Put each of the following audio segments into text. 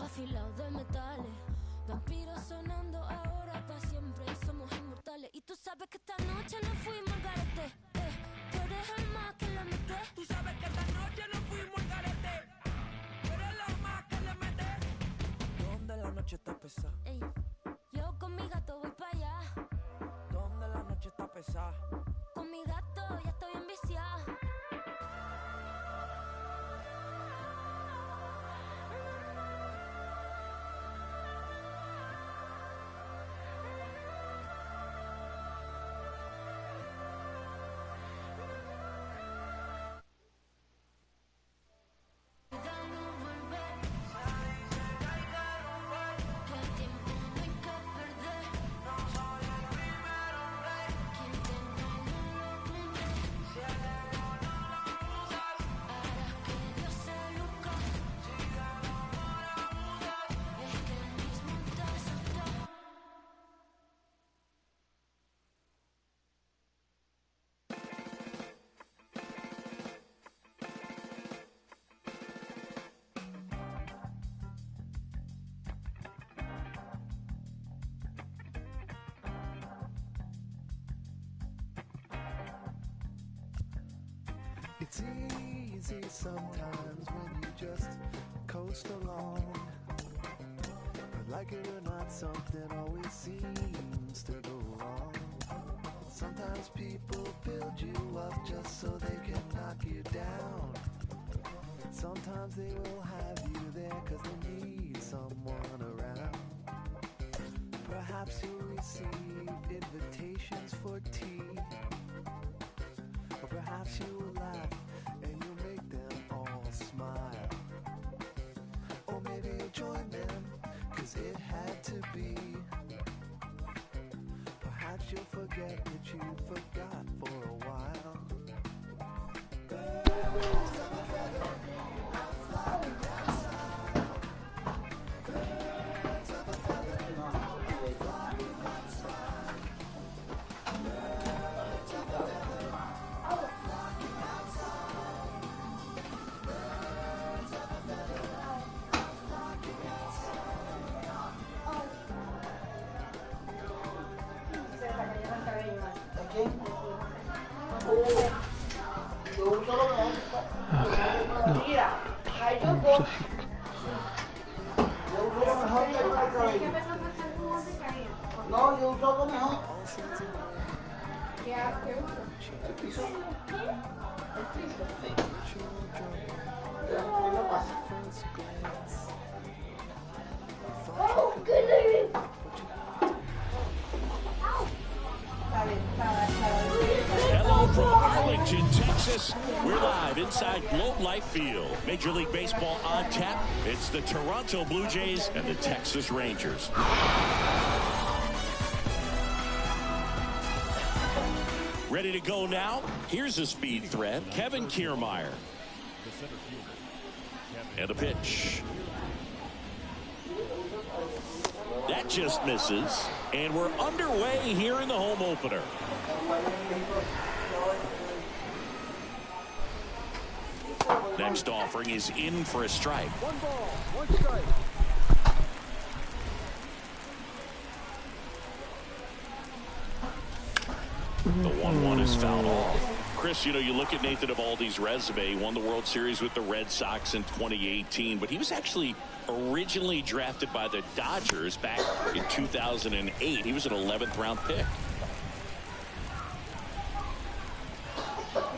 afilados de metales, vampiros sonando ahora para siempre y somos inmortales. Y tú sabes que esta noche nos fuimos al garete, tú eres el más que le metes. Tú sabes que esta noche nos fuimos al garete, tú eres la más que le metes. ¿Dónde la noche está pesada? Ey, yo con mi gato voy para allá. ¿Dónde la noche está pesada? Con mi gato ya estoy enviciada. It's easy sometimes when you just coast along, but like it or not, something always seems to go wrong. Sometimes people build you up just so they can knock you down. Sometimes they will have you there cause they need someone around. Perhaps you'll receive invitations for tea, or perhaps you will laugh and you'll make them all smile. Or maybe you'll join them, cause it had to be. Perhaps you'll forget that you forgot for a while. Birds of a feather are flocking outside. Birds of a feather are flocking outside. Birds of a feather are flocking outside. Birds of a feather are flocking No, yo uso lo mejor. ¿Qué usa? El piso. El piso. Sí. ¿Qué me pasa? ¡Oh, qué lindo! Está bien, Hello from Arlington, Texas. We're live inside Globe Life Field. Major League Baseball on tap. It's the Toronto Blue Jays and the Texas Rangers. Ready to go now? Here's a speed threat, Kevin Kiermaier. And a pitch. That just misses. And we're underway here in the home opener. Next offering is in for a strike. 1 ball, 1 strike. The 1-1 is fouled off. Chris, you know, you look at Nathan Eovaldi's resume. He won the World Series with the Red Sox in 2018, but he was actually originally drafted by the Dodgers back in 2008. He was an 11th round pick.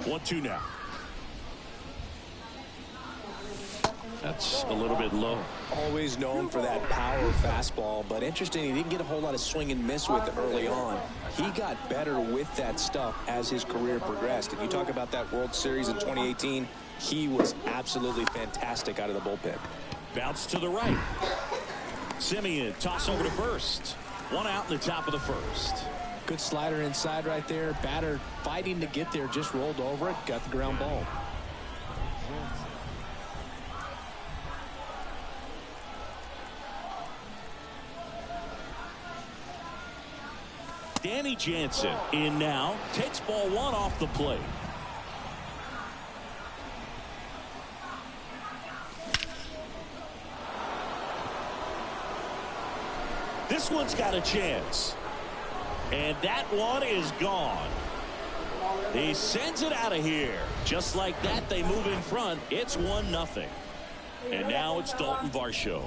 1-2 now. That's a little bit low. Always known for that power fastball, but interesting, he didn't get a whole lot of swing and miss with it early on. He got better with that stuff as his career progressed. And you talk about that World Series in 2018, he was absolutely fantastic out of the bullpen. Bounce to the right. Simeon, toss over to first. 1 out in the top of the first. Good slider inside right there. Batter fighting to get there, just rolled over it, got the ground ball. Danny Jansen in now, takes ball 1 off the plate. This one's got a chance. And that one is gone. He sends it out of here. Just like that, they move in front. It's 1-0. And now it's Dalton Varsho.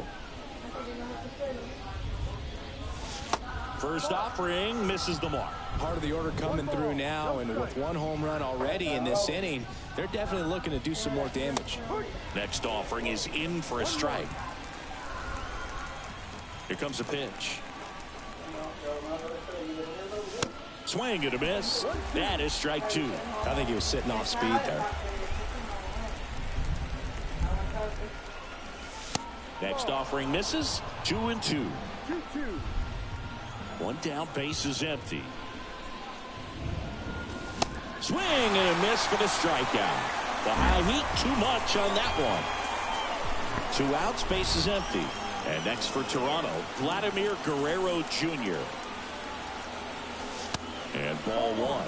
First offering misses the mark. Part of the order coming through now, and with 1 home run already in this inning, they're definitely looking to do some more damage. Next offering is in for a strike. Here comes a pitch. Swing and a miss. That is strike 2. I think he was sitting off speed there. Next offering misses. 2-2. 1 down, base is empty. Swing and a miss for the strikeout. The high heat, too much on that one. 2 outs, base is empty. And next for Toronto, Vladimir Guerrero Jr. And ball 1.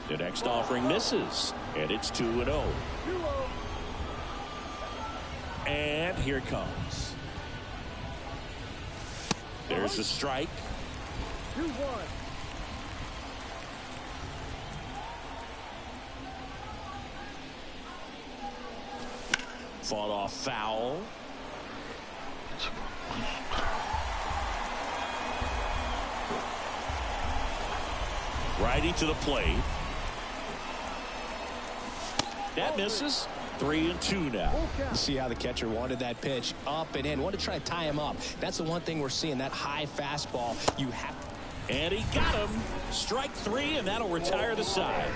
The next offering misses, and it's 2-0. And here it comes. There's a strike. 2-1. Fought off foul. Righty to the plate. That misses. 3-2 now. You see how the catcher wanted that pitch up and in. Wanted to try to tie him up. That's the one thing we're seeing, that high fastball. You have. And he got him. Strike 3, and that'll retire the side.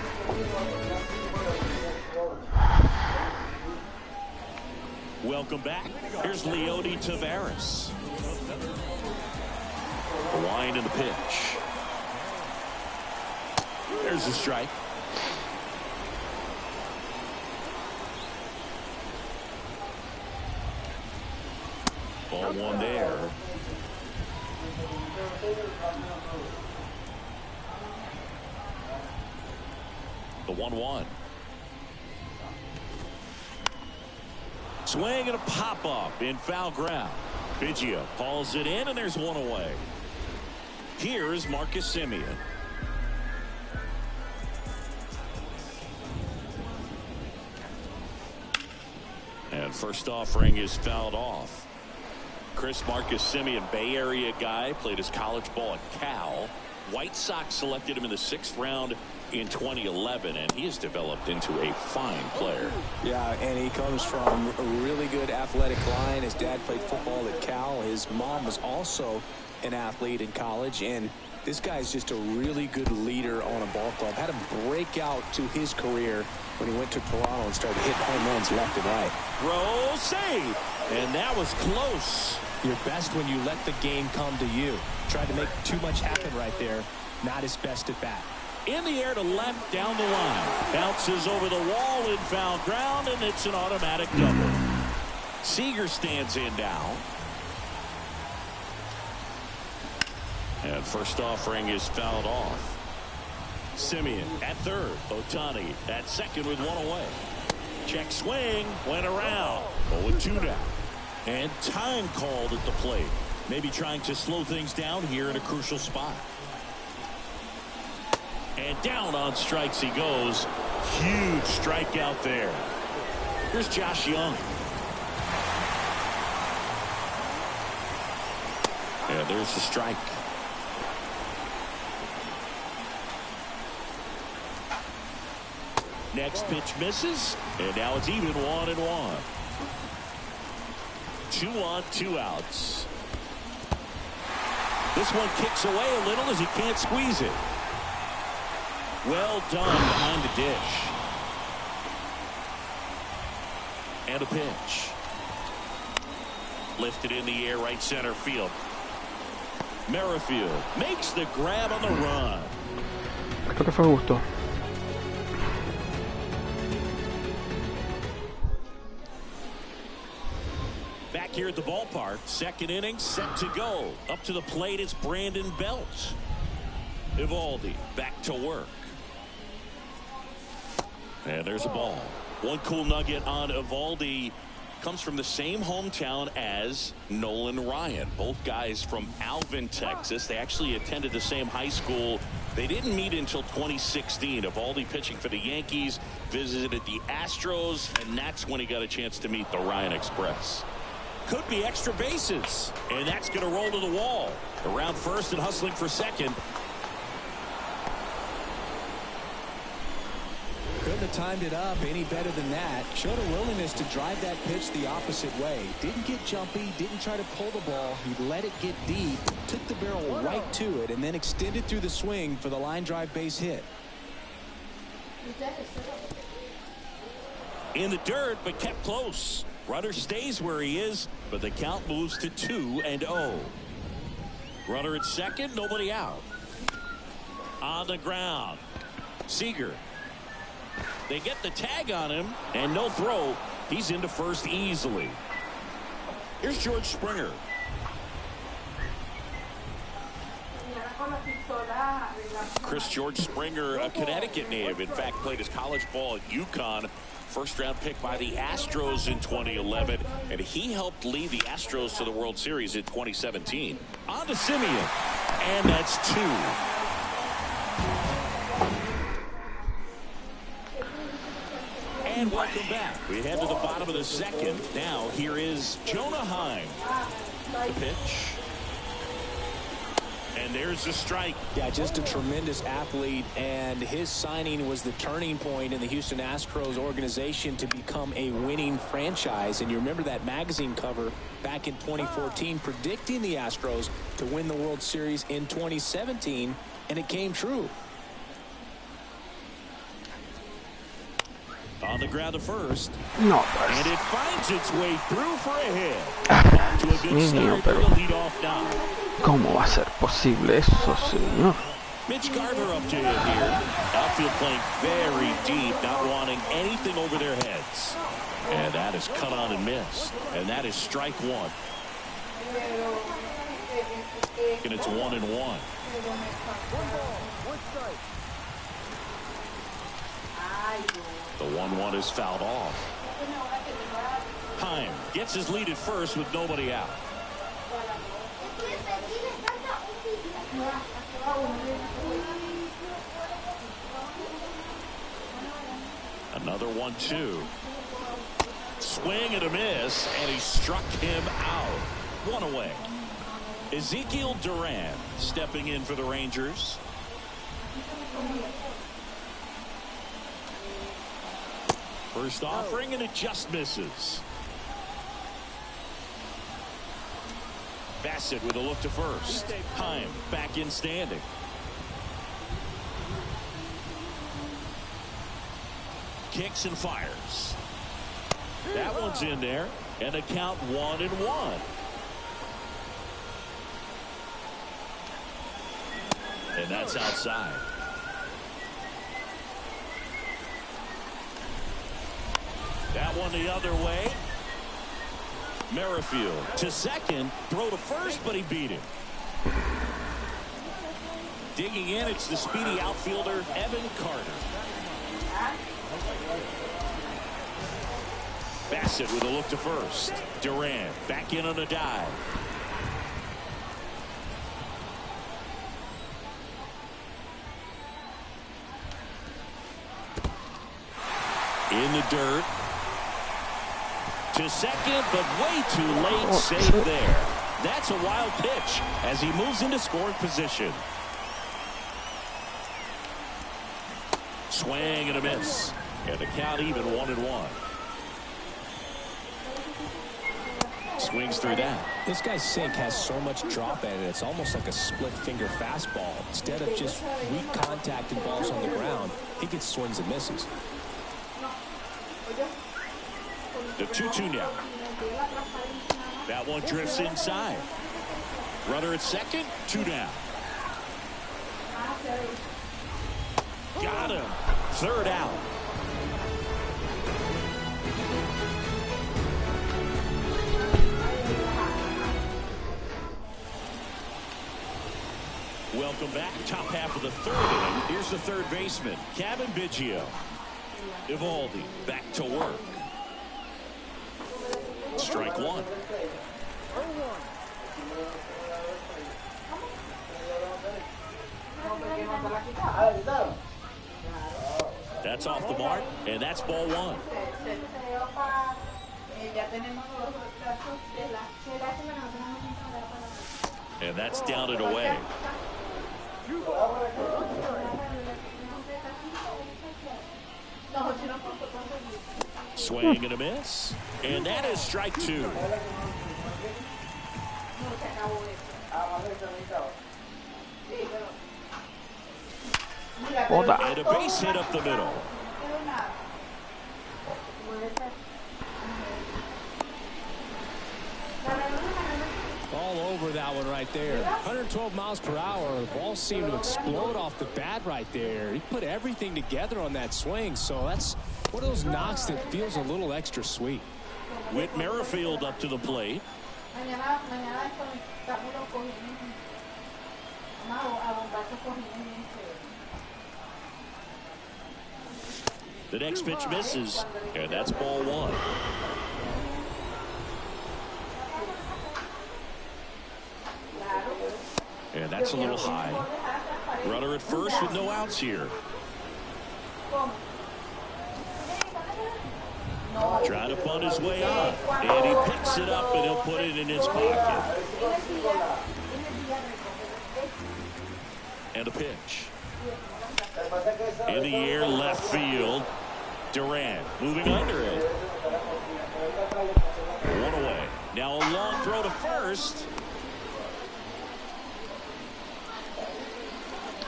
Welcome back. Here's Leody Taveras. The wind and the pitch. There's the strike. Ball 1 there. The 1-1. Swing and a pop-up in foul ground. Biggio hauls it in, and there's 1 away. Here's Marcus Semien. And first offering is fouled off. Marcus Semien, Bay Area guy, played his college ball at Cal. White Sox selected him in the 6th round in 2011, and he has developed into a fine player. Yeah, and he comes from a really good athletic line. His dad played football at Cal. His mom was also an athlete in college, and this guy's just a really good leader on a ball club. Had him break out to his career when he went to Toronto and started hitting home runs left and right. Throw, save, and that was close. You're best when you let the game come to you. Tried to make too much happen right there. Not his best at bat. In the air to left, down the line. Bounces over the wall in foul ground, and it's an automatic double. Seager stands in now. And first offering is fouled off. Semien at third. Ohtani at second with 1 away. Check swing. Went around. 0-2 now. And time called at the plate. Maybe trying to slow things down here in a crucial spot. And down on strikes he goes. Huge strikeout there. Here's Josh Young. And there's the strike. Next pitch misses, and now it's even 1-1. 2 on, 2 outs. This one kicks away a little as he can't squeeze it. Well done behind the dish. And a pitch. Lifted in the air, right center field. Merrifield makes the grab on the run. Creo que fue justo. Back here at the ballpark, second inning set to go. Up to the plate, it's Brandon Belt. Eovaldi back to work. And there's a ball. One cool nugget on Eovaldi comes from the same hometown as Nolan Ryan. Both guys from Alvin, Texas. They actually attended the same high school. They didn't meet until 2016. Eovaldi pitching for the Yankees, visited the Astros, and that's when he got a chance to meet the Ryan Express. Could be extra bases, and that's going to roll to the wall. Around first and hustling for second. Couldn't have timed it up any better than that. Showed a willingness to drive that pitch the opposite way. Didn't get jumpy, didn't try to pull the ball. He let it get deep, took the barrel right to it, and then extended through the swing for the line drive base hit. In the dirt, but kept close. Runner stays where he is, but the count moves to 2-0. Runner at second, nobody out. On the ground, Seager. They get the tag on him, and no throw. He's into first easily. Here's George Springer. George Springer, a Connecticut native, in fact played his college ball at UConn. First-round pick by the Astros in 2011, and he helped lead the Astros to the World Series in 2017. On to Simeon, and that's 2. And welcome back. We head to the bottom of the second. Now here is Jonah Heim. The pitch. And there's the strike. Yeah, just a tremendous athlete, and his signing was the turning point in the Houston Astros organization to become a winning franchise. And you remember that magazine cover back in 2014 predicting the Astros to win the World Series in 2017, and it came true. On the ground to first. No, and it finds its way through for a hit. Off to a good start for the leadoff nod. ¿Cómo va a ser posible eso, señor? Mitch Garver up to hit here. Outfield playing very deep, not wanting anything over their heads. And that is cut on and missed. And that is strike 1. And it's 1-1. 1 ball, 1 strike. The 1-1 is fouled off. Heim gets his lead at first with nobody out. Another 1-2. Swing and a miss, and he struck him out. 1 away. Ezekiel Duran stepping in for the Rangers. First offering, and it just misses. Bassett with a look to first. Heim back in standing. Kicks and fires. That one's in there, and a count 1-1. And that's outside. That one the other way. Merrifield to second, throw to first, but he beat him. Digging in, it's the speedy outfielder Evan Carter. Bassett with a look to first. Duran back in on a dive. In the dirt. To second, but way too late. Save there. That's a wild pitch as he moves into scoring position. Swing and a miss. And the count even 1-1. Swings through that. This guy's sink has so much drop at it. It's almost like a split finger fastball. Instead of just weak contact and balls on the ground, he gets swings and misses. The 2-2 now. That one drifts inside. Runner at second, 2 down. Got him. 3rd out. Welcome back. Top half of the 3rd inning. Here's the 3rd baseman, Cavan Biggio. Eovaldi back to work. Strike one. That's off the mark, and that's ball one. And that's down and away. Swing and a miss. And that is strike two. And a base hit up the middle. All over that one right there. 112 miles per hour. The ball seemed to explode off the bat right there. He put everything together on that swing. So that's one of those knocks that feels a little extra sweet. Whit Merrifield up to the plate. The next pitch misses, and that's ball one. And that's a little high. Runner at first with no outs here. Trying to bunt his way on. And he picks it up and he'll put it in his pocket. And a pitch. In the air, left field. Durant moving under it. One away. Now a long throw to first.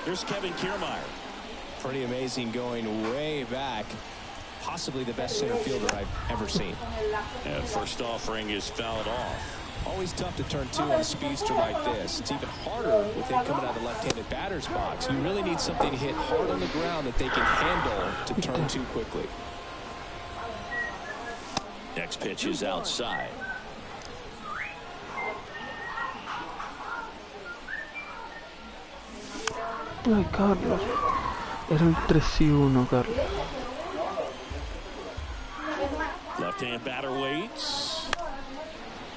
Here's Kevin Kiermaier. Pretty amazing, going way back. Possibly the best center fielder I've ever seen. And first offering is fouled off. Always tough to turn two on a speedster like this. It's even harder with it coming out of the left-handed batter's box. You really need something to hit hard on the ground that they can handle to turn two quickly. Next pitch is outside. Ay, Carlos. Era el 3-1, Carlos. Left-hand batter waits.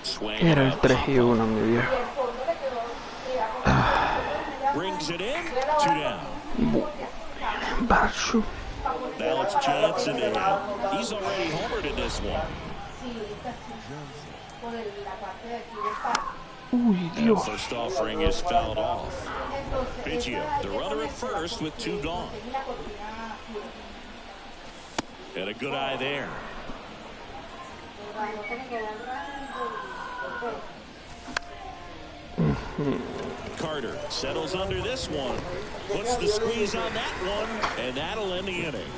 Swing. Era el 3-1, mi viejo. Brings it in. 2 down. Barshu. Now it's Johnson in. He's already homered in this one. Uy, Dios. First offering is fouled off. Biggio, the runner at first with 2 gone. And a good eye there. Carter settles under this one. Puts the squeeze on that one, and that'll end the inning.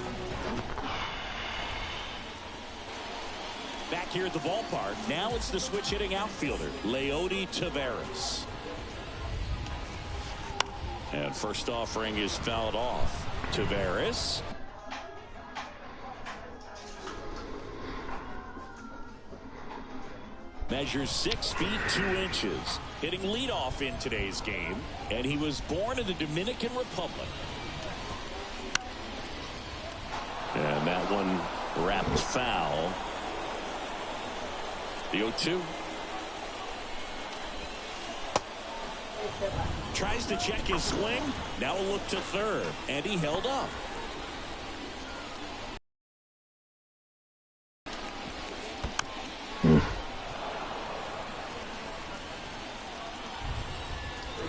Back here at the ballpark, now it's the switch hitting outfielder, Leody Taveras. And first offering is fouled off. Taveras. Measures 6 feet 2 inches. Hitting leadoff in today's game. And he was born in the Dominican Republic. And that one wrapped foul. The 0-2. Tries to check his swing. Now a look to third. And he held up.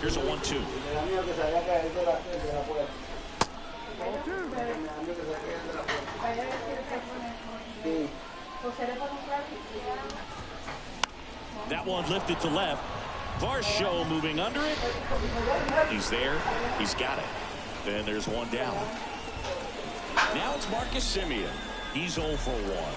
Here's a 1-2. That one lifted to left. Varsho moving under it. He's there. He's got it. Then there's one down. Now it's Marcus Semien. He's 0 for 1.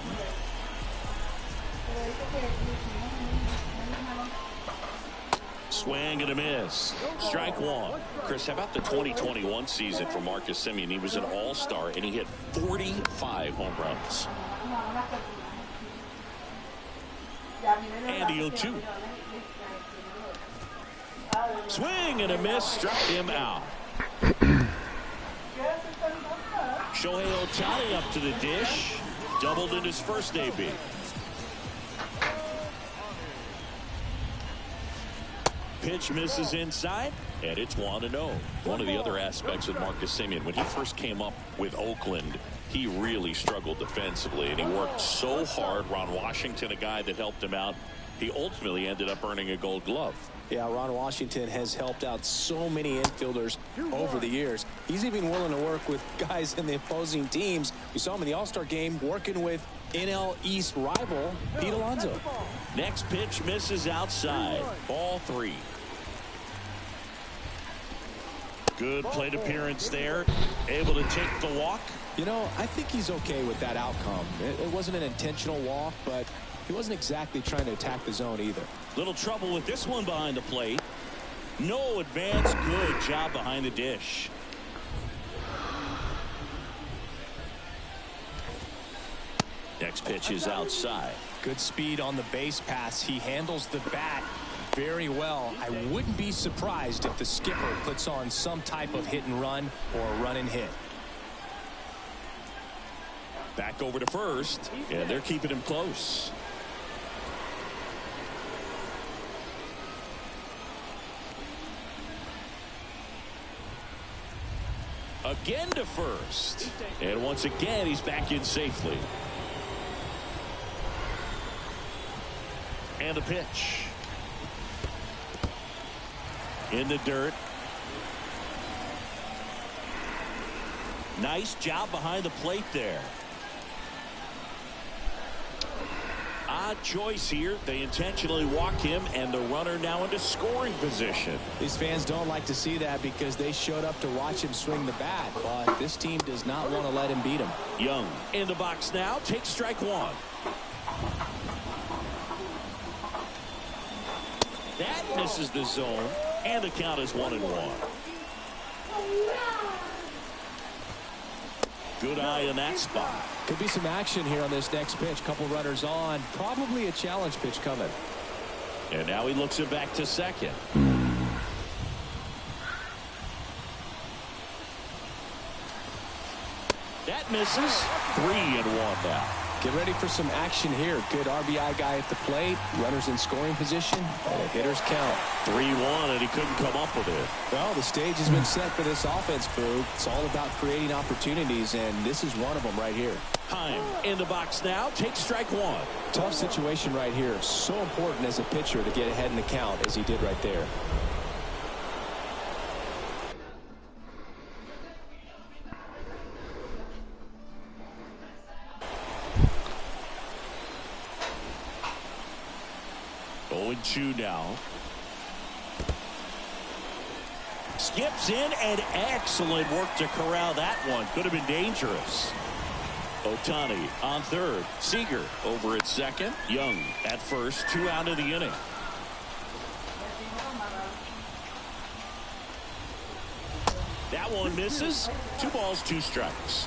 Swing and a miss. Strike one. Chris, how about the 2021 season for Marcus Semien? He was an all-star, and he hit 45 home runs. And the 0-2. Swing and a miss. Struck him out. Shohei Ohtani up to the dish. Doubled in his first AB. Pitch misses inside, and it's 1-0. One of the other aspects of Marcus Semien, when he first came up with Oakland, he really struggled defensively, and he worked so hard. Ron Washington, a guy that helped him out, he ultimately ended up earning a Gold Glove. Yeah, Ron Washington has helped out so many infielders over the years. He's even willing to work with guys in the opposing teams. We saw him in the All-Star game working with NL East rival Pete Alonso. Next pitch misses outside. Ball 3. Good plate appearance there. Able to take the walk. You know, I think he's okay with that outcome. It wasn't an intentional walk, but he wasn't exactly trying to attack the zone either. Little trouble with this one behind the plate. No advance. Good job behind the dish. Next pitch is outside. Good speed on the base pass. He handles the bat very well. I wouldn't be surprised if the skipper puts on some type of hit and run or run and hit. Back over to first, and they're keeping him close. Again to first, and once again he's back in safely. And the pitch in the dirt. Nice job behind the plate there. Odd choice here. They intentionally walk him, and the runner now into scoring position. These fans don't like to see that because they showed up to watch him swing the bat, but this team does not want to let him beat him. Young in the box now. Takes strike 1. That misses the zone, and the count is 1-1. Good eye in that spot. Could be some action here on this next pitch. Couple runners on. Probably a challenge pitch coming. And now he looks it back to second. That misses. 3-1 now. Get ready for some action here. Good RBI guy at the plate. Runners in scoring position. And a hitter's count. 3-1, and he couldn't come up with it. Well, the stage has been set for this offense, Boo. It's all about creating opportunities, and this is one of them right here. Heim in the box now. Takes strike 1. Tough situation right here. So important as a pitcher to get ahead in the count as he did right there. Two now. Skips in, and excellent work to corral that one. Could have been dangerous. Ohtani on third. Seager over at second. Young at first. 2 out of the inning. That one misses. 2 balls, 2 strikes.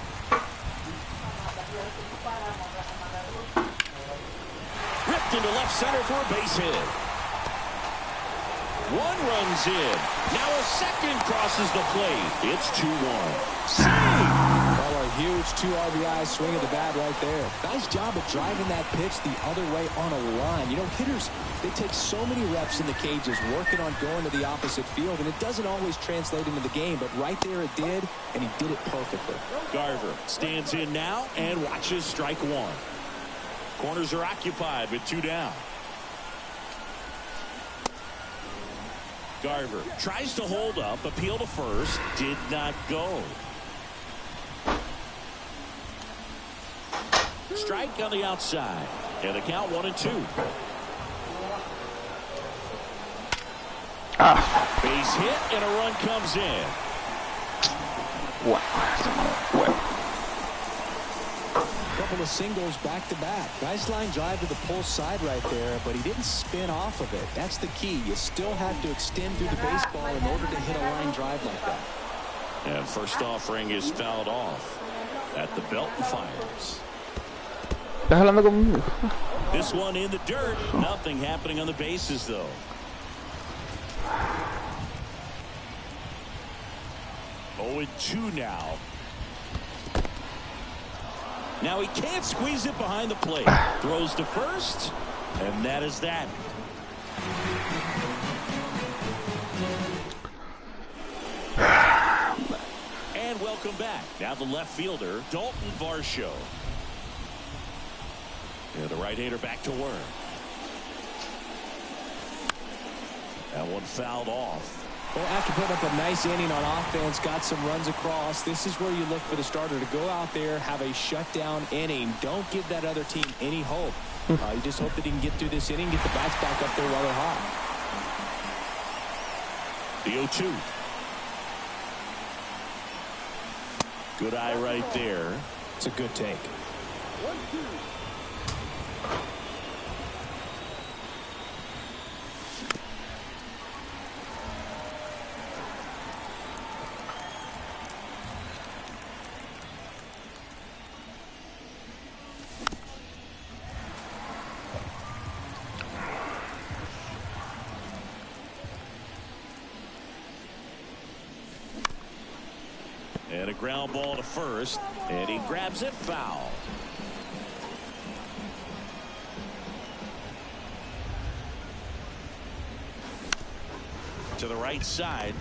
Ripped into left center for a base hit. 1 runs in. Now a second crosses the plate. It's 2-1. Save! Well, a huge 2 RBI swing at the bat right there. Nice job of driving that pitch the other way on a line. You know, hitters, they take so many reps in the cages working on going to the opposite field, and it doesn't always translate into the game, but right there it did, and he did it perfectly. Garver stands in now and watches strike 1. Corners are occupied with 2 down. Garver tries to hold up, appeal to first, did not go. Strike on the outside, and the count 1-2. Base hit, and a run comes in. Couple of singles back to back. Nice line drive to the pull side right there, but he didn't spin off of it. That's the key. You still have to extend through the baseball in order to hit a line drive like that. And first offering is fouled off at the belt and fires. ¿Estás hablando conmigo? This one in the dirt. Nothing happening on the bases, though. Oh, 2 now. Now he can't squeeze it behind the plate. Throws to first, and that is that. And welcome back. Now the left fielder, Dalton Varsho. And the right-hander back to work. That one fouled off. Well, after putting up a nice inning on offense, got some runs across, this is where you look for the starter to go out there, have a shutdown inning. Don't give that other team any hope. You just hope that he can get through this inning, get the bats back up there while they're hot. The 0-2. Good eye right there. It's a good take. 1-2. And a ground ball to first, and he grabs it foul. To the right side.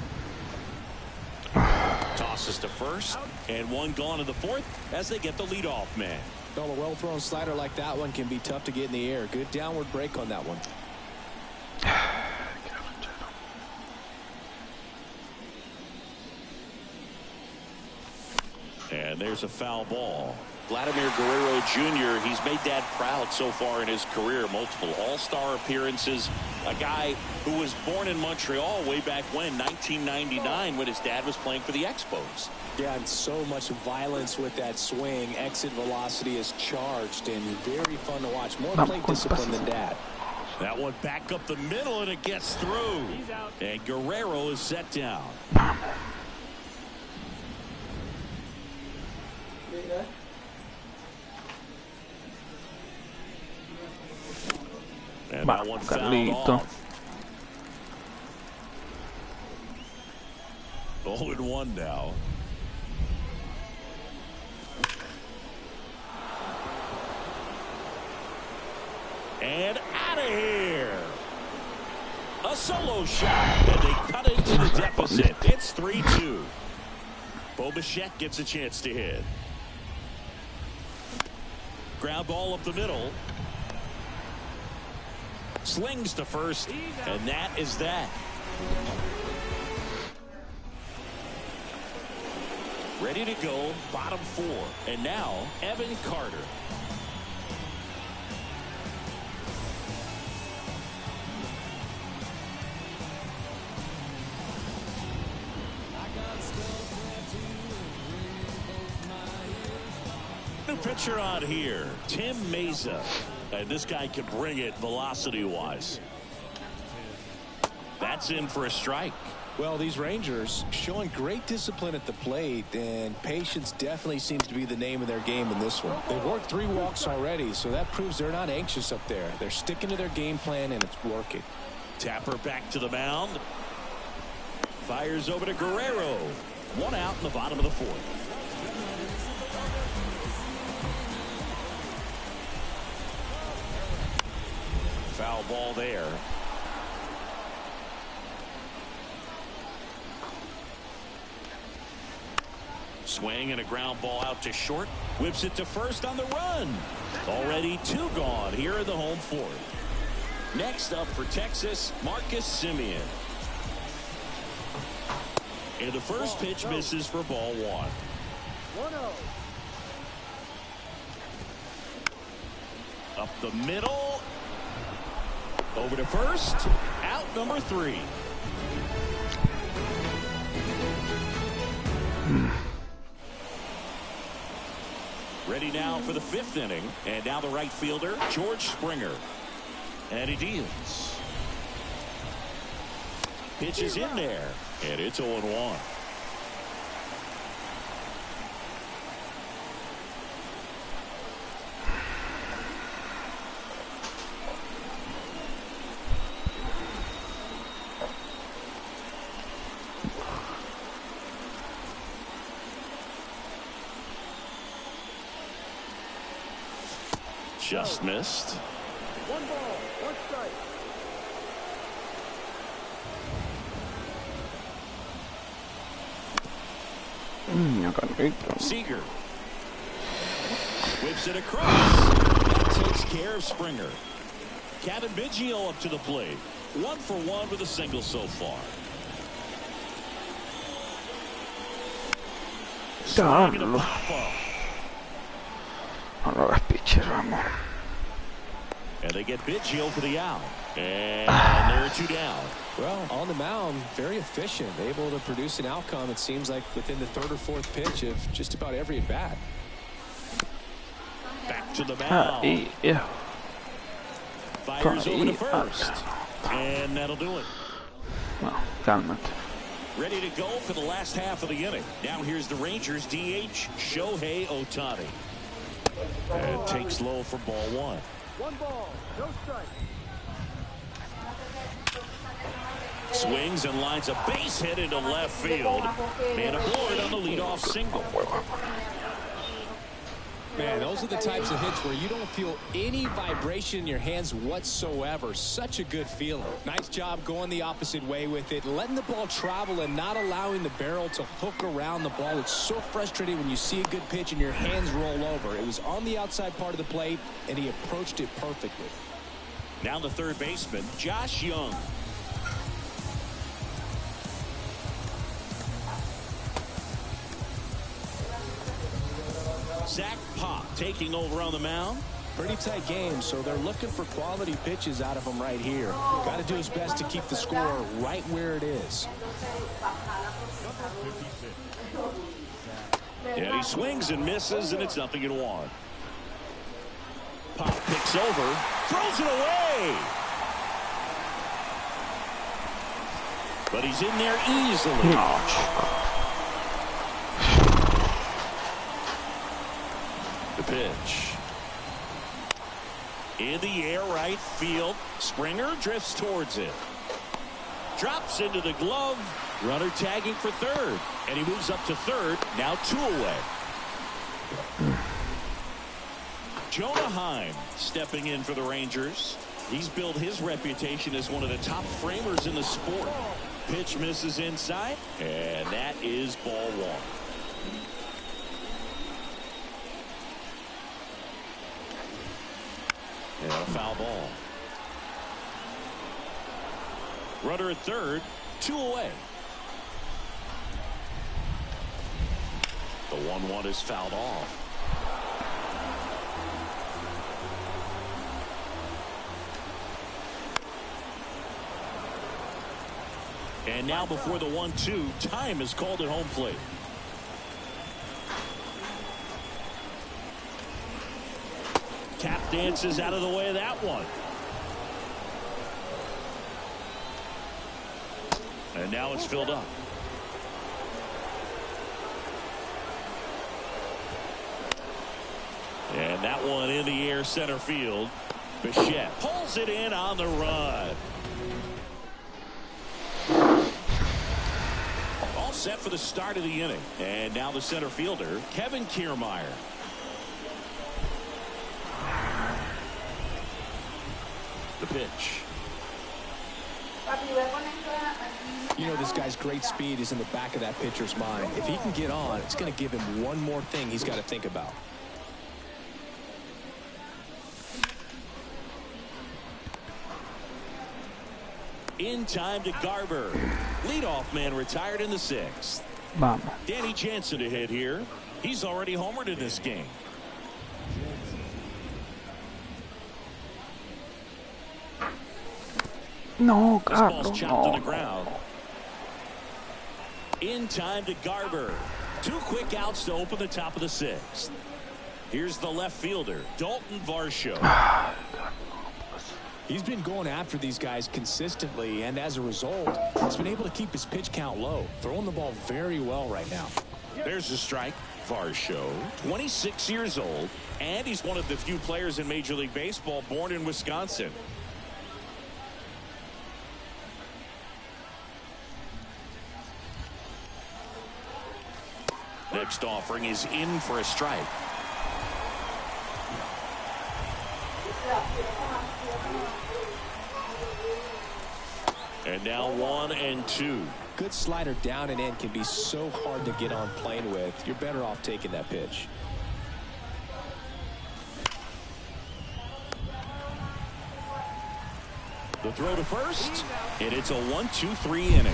Tosses to first, and one gone in the fourth as they get the leadoff man. Well, a well-thrown slider like that one can be tough to get in the air. Good downward break on that one. And there's a foul ball. Vladimir Guerrero Jr., he's made Dad proud so far in his career. Multiple all-star appearances. A guy who was born in Montreal way back when, 1999, when his dad was playing for the Expos. Yeah, and so much violence with that swing. Exit velocity is charged and very fun to watch. More plate discipline than Dad. That one back up the middle, and it gets through. And Guerrero is set down. And that one fouled off. 0-1 now. And out of here. A solo shot, and they cut into the deficit. It's 3-2. Bo Bichette gets a chance to hit. Ground ball up the middle. Slings to first, and that is that. Ready to go, bottom four. And now, Evan Carter. New pitcher on here, Tim Mesa. And this guy can bring it velocity-wise. That's in for a strike. Well, these Rangers showing great discipline at the plate, and patience definitely seems to be the name of their game in this one. They've worked 3 walks already, so that proves they're not anxious up there. They're sticking to their game plan, and it's working. Tapper back to the mound. Fires over to Guerrero. 1 out in the bottom of the 4th. Foul ball there. Swing and a ground ball out to short. Whips it to first on the run. Already 2 gone here in the home 4th. Next up for Texas, Marcus Semien. And the first pitch misses for ball 1. 1-0. Up the middle. Over to first. Out number 3. Ready now for the 5th inning. And now the right fielder, George Springer. And he deals. Pitch is in there. And it's 0-1. Just missed. 1 ball, 1 strike. Seager whips it across. That takes care of Springer. Kevin Biggio up to the plate. 1 for 1 with a single so far. Swing and a pop-up. No lo hagas pitcher, Ramón. And they get Biggio for the out. And there are 2 down. Well, on the mound, very efficient. Able to produce an outcome, it seems like, within the 3rd or 4th pitch of just about every at-bat. Back to the mound. Fires over to first. And that'll do it. No, cálmate. Ready to go for the last half of the inning. Now here's the Rangers DH, Shohei Ohtani. And takes low for ball 1. 1 ball, no strike. Swings and lines a base hit into left field. And aboard on the leadoff single. Man, those are the types of hits where you don't feel any vibration in your hands whatsoever. Such a good feeling. Nice job going the opposite way with it, letting the ball travel and not allowing the barrel to hook around the ball. It's so frustrating when you see a good pitch and your hands roll over. It was on the outside part of the plate, and he approached it perfectly. Now the third baseman, Josh Young. Zach Pop taking over on the mound. Pretty tight game, so they're looking for quality pitches out of him right here. Got to do his best to keep the score right where it is. And he swings and misses, and it's 0-1. Pop picks over, throws it away. But he's in there easily. The pitch. In the air, right field. Springer drifts towards it. Drops into the glove. Runner tagging for third. And he moves up to third. Now 2 away. Jonah Heim stepping in for the Rangers. He's built his reputation as one of the top framers in the sport. Pitch misses inside. And that is ball 1. And a foul ball. Runner at third, 2 away. The 1-1 is fouled off. And now before the 1-2, time is called at home plate. Tap dances out of the way of that one. And now it's filled up. And that one in the air center field. Bichette pulls it in on the run. All set for the start of the inning. And now the center fielder, Kevin Kiermaier. The pitch. You know, this guy's great speed is in the back of that pitcher's mind. If he can get on, it's going to give him one more thing he's got to think about. In time to Garber. Leadoff man retired in the 6th. Vamos. Danny Jansen to hit here. He's already homered in this game. No, This ball's Carlos, chopped to the no. ground. In time to Garber. 2 quick outs to open the top of the 6th. Here's the left fielder, Dalton Varsho. He's been going after these guys consistently, and as a result, he's been able to keep his pitch count low, throwing the ball very well right now. There's the strike. Varsho, 26 years old, and he's one of the few players in Major League Baseball born in Wisconsin. Next offering is in for a strike. And now 1-2. Good slider down and in can be so hard to get on plane with. You're better off taking that pitch. The throw to first, and it's a 1-2-3 inning.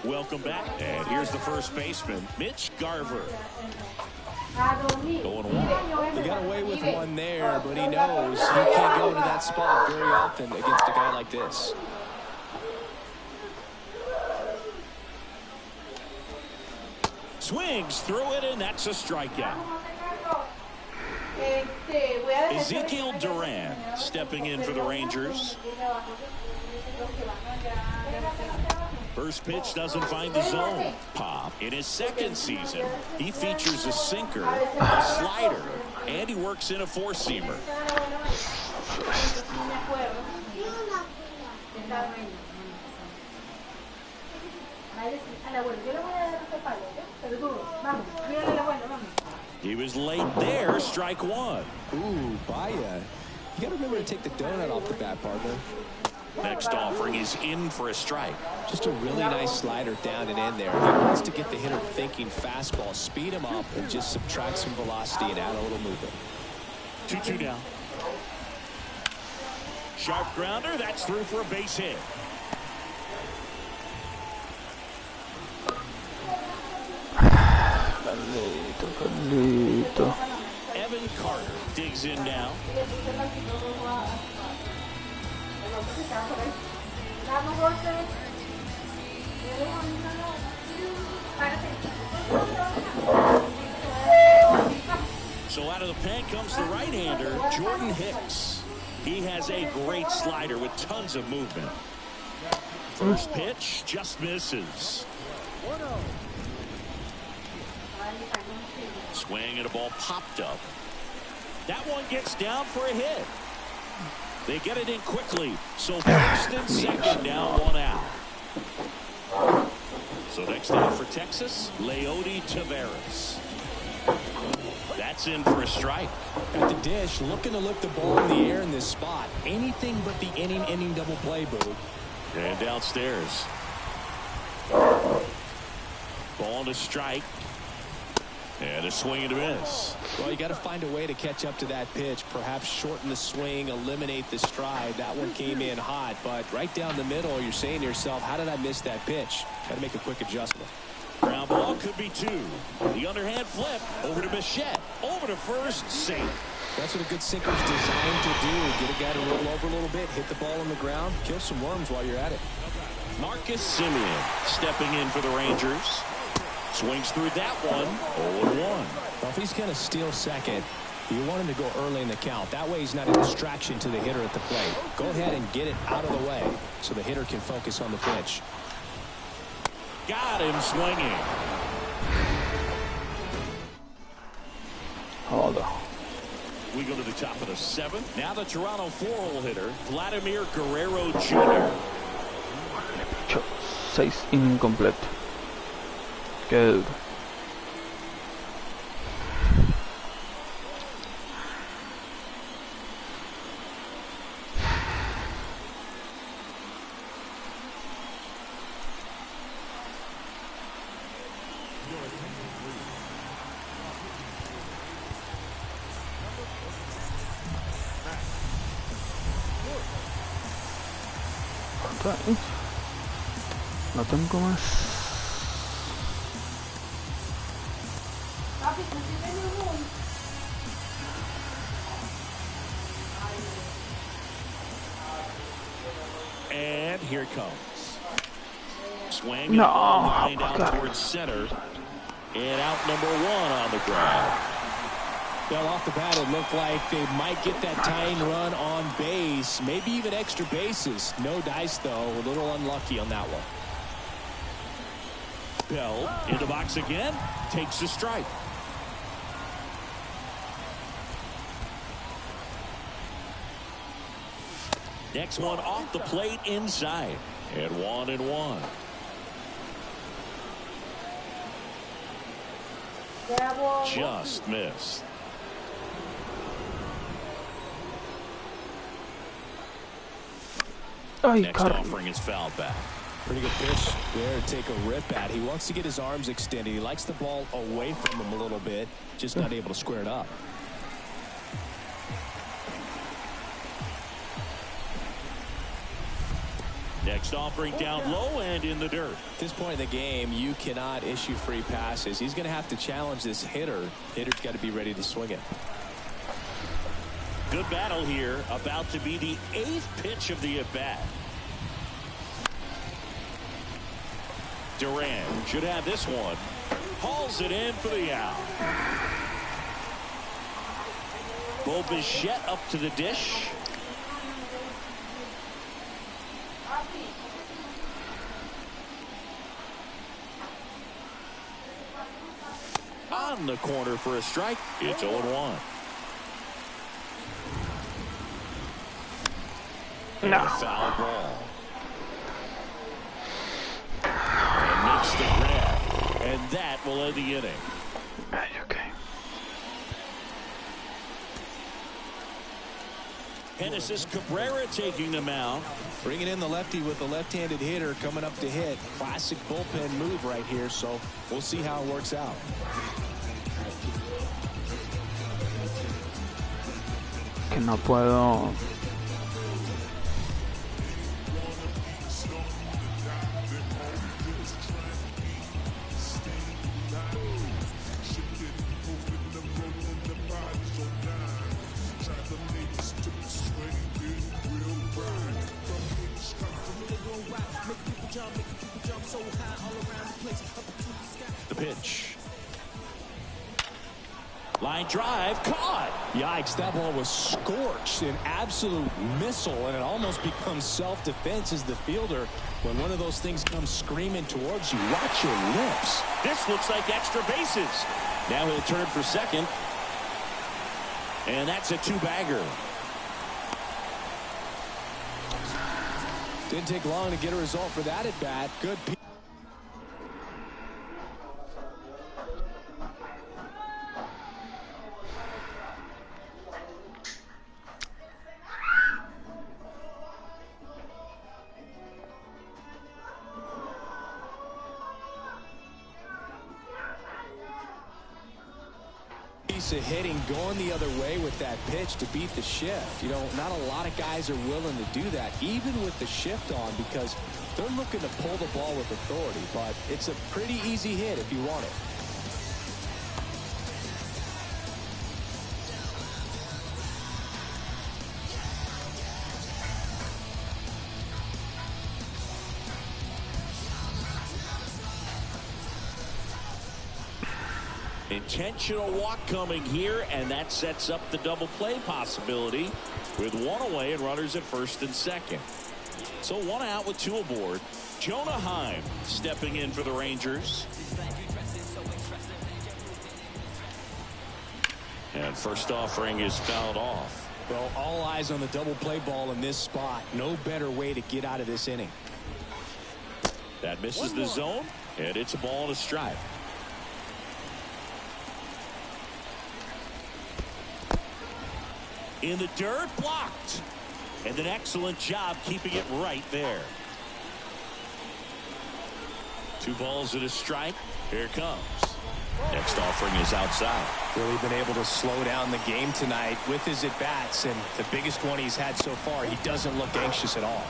Welcome back, and here's the first baseman, Mitch Garver. Going one. He got away with one there, but he knows he can't go to that spot very often against a guy like this. Swings through it, and that's a strikeout. Ezekiel Duran stepping in for the Rangers. First pitch doesn't find the zone. Pop. In his second season, he features a sinker, a slider, and he works in a four-seamer. He was late there, strike one. Ooh, Baya. You got to remember to take the donut off the bat, partner. Next offering is in for a strike. Just a really nice slider down and in there. He wants to get the hitter thinking fastball, speed him up, and just subtract some velocity and add a little movement. 2-2 down. Sharp grounder, that's through for a base hit. Carlito. Evan Carter digs in now. So out of the pen comes the right-hander, Jordan Hicks. He has a great slider with tons of movement. First pitch just misses. Swing and a ball popped up. That one gets down for a hit. They get it in quickly. So first and second, down, one out. So next out for Texas, Leody Taveras. That's in for a strike. At the dish, looking to lift the ball in the air in this spot. Anything but the inning double play, Boo. And downstairs. Ball to strike. And a swing and a miss. Well, you got to find a way to catch up to that pitch. Perhaps shorten the swing, eliminate the stride. That one came in hot, but right down the middle, you're saying to yourself, how did I miss that pitch? Got to make a quick adjustment. Ground ball could be two. The underhand flip over to Bichette. Over to first, safe. That's what a good sinker's designed to do. Get a guy to roll over a little bit, hit the ball on the ground, kill some worms while you're at it. Marcus Semien stepping in for the Rangers. Swings through that one. 0-1. Well, if he's going to steal second, you want him to go early in the count. That way he's not a distraction to the hitter at the plate. Go ahead and get it out of the way so the hitter can focus on the pitch. Got him swinging. Hold on. We go to the top of the seventh. Now the Toronto four-hole hitter, Vladimir Guerrero Jr. 6 inning completo. Qué duro. No tengo más. And here it comes. Swing. No, line out God. towards center. And out number one on the ground. Well, off the bat, it looked like they might get that tying run on base, maybe even extra bases. No dice, though. A little unlucky on that one. Bell in the box again. Takes a strike. Next one off the plate inside. And 1-1. Just missed. Ay, Next offering is fouled back. Pretty good pitch there to take a rip at. He wants to get his arms extended. He likes the ball away from him a little bit, just not able to square it up. Next offering down low and in the dirt. At this point in the game, you cannot issue free passes. He's going to have to challenge this hitter. Hitter's got to be ready to swing it. Good battle here. About to be the 8th pitch of the at-bat. Duran should have this one. Hauls it in for the out. Bo Bichette up to the dish. On the corner for a strike. It's 0-1. And a foul ball. And makes the grab. And that will end the inning. Okay. Genesis Cabrera taking the mound. Bringing in the lefty with the left-handed hitter coming up to hit. Classic bullpen move right here, so we'll see how it works out. Que no puedo. The pitch. Line drive caught. Yikes, that ball was scorched, an absolute missile, and it almost becomes self-defense as the fielder when one of those things comes screaming towards you. Watch your lips. This looks like extra bases. Now he'll turn for second. And that's a 2-bagger. Didn't take long to get a result for that at bat. Good. Piece of hitting going the other way with that pitch to beat the shift. You know, not a lot of guys are willing to do that, even with the shift on, because they're looking to pull the ball with authority, but it's a pretty easy hit if you want it. Intentional walk coming here, and that sets up the double play possibility with 1 away and runners at first and second. So 1 out with 2 aboard. Jonah Heim stepping in for the Rangers. And first offering is fouled off. Well, all eyes on the double play ball in this spot. No better way to get out of this inning. That misses the zone, and it's a ball and a strike. In the dirt, blocked. And an excellent job keeping it right there. 2 balls and a strike. Here it comes. Next offering is outside. Really been able to slow down the game tonight with his at-bats, and the biggest one he's had so far, he doesn't look anxious at all.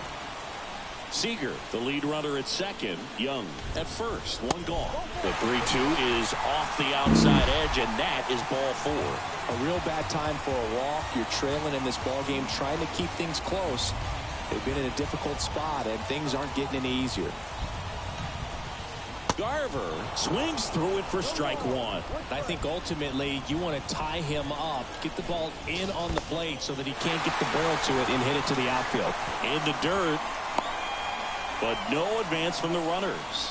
Seager, the lead runner at second. Young at first. 1 gone. The 3-2 is off the outside edge, and that is ball 4. A real bad time for a walk. You're trailing in this ball game, trying to keep things close. They've been in a difficult spot, and things aren't getting any easier. Garver swings through it for strike 1. I think ultimately you want to tie him up, get the ball in on the plate so that he can't get the barrel to it and hit it to the outfield. In the dirt, but no advance from the runners.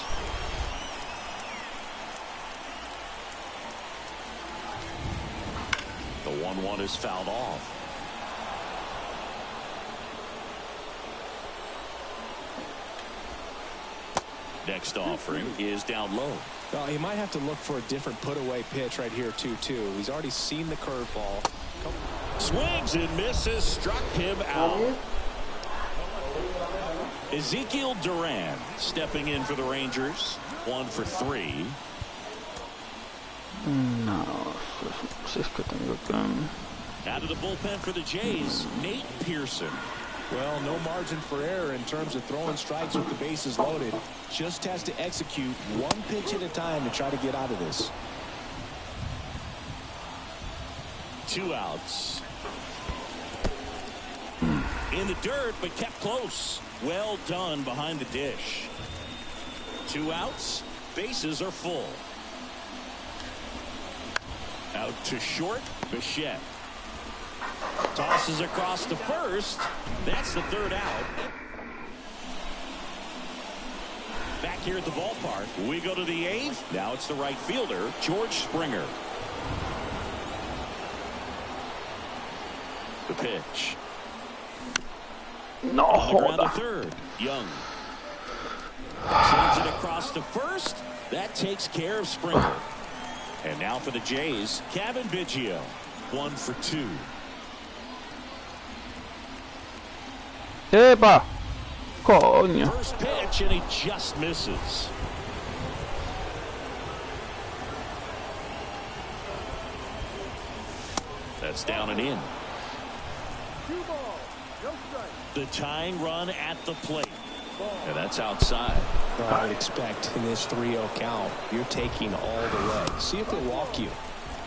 The 1-1 is fouled off. Next offering is down low. Well, he might have to look for a different put-away pitch right here, 2-2. He's already seen the curveball. Swings and misses, struck him out. Ezekiel Duran stepping in for the Rangers. 1 for 3. No, si es que tengo que... Out of the bullpen for the Jays, Nate Pearson. Well, no margin for error in terms of throwing strikes with the bases loaded. Just has to execute one pitch at a time to try to get out of this. 2 outs. In the dirt, but kept close. Well done behind the dish. 2 outs. Bases are full. Out to short, Bichette. Tosses across to first. That's the 3rd out. Back here at the ballpark, we go to the 8th. Now it's the right fielder, George Springer. The pitch. No On the joda. 3rd, Young. Sends it across to first. That takes care of Springer. And now for the Jays, Cavan Biggio. 1 for 2. Epa! Coño. First pitch, and he just misses. That's down and in. 2 balls, no strike. The tying run at the plate. And that's outside. Well, I would expect in this 3-0 count, you're taking all the way. See if he'll walk you.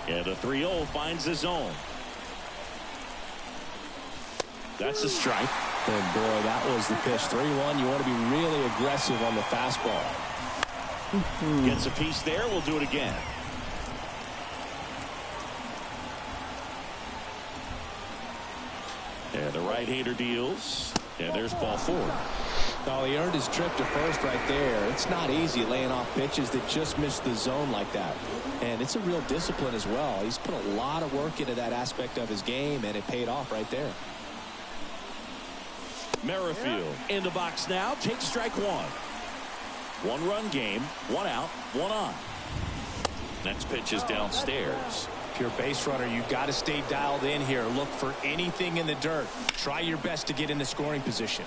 And the 3-0 finds the zone. That's a strike. And boy, that was the pitch. 3-1. You want to be really aggressive on the fastball. Gets a piece there. We'll do it again. And the right-hander deals. And there's ball 4. Oh, he earned his trip to first right there. It's not easy laying off pitches that just miss the zone like that. And it's a real discipline as well. He's put a lot of work into that aspect of his game, and it paid off right there. Merrifield in the box now. Takes strike 1. 1-run game. 1 out. 1 on. Next pitch is downstairs. If you're a base runner, you got to stay dialed in here. Look for anything in the dirt. Try your best to get in the scoring position.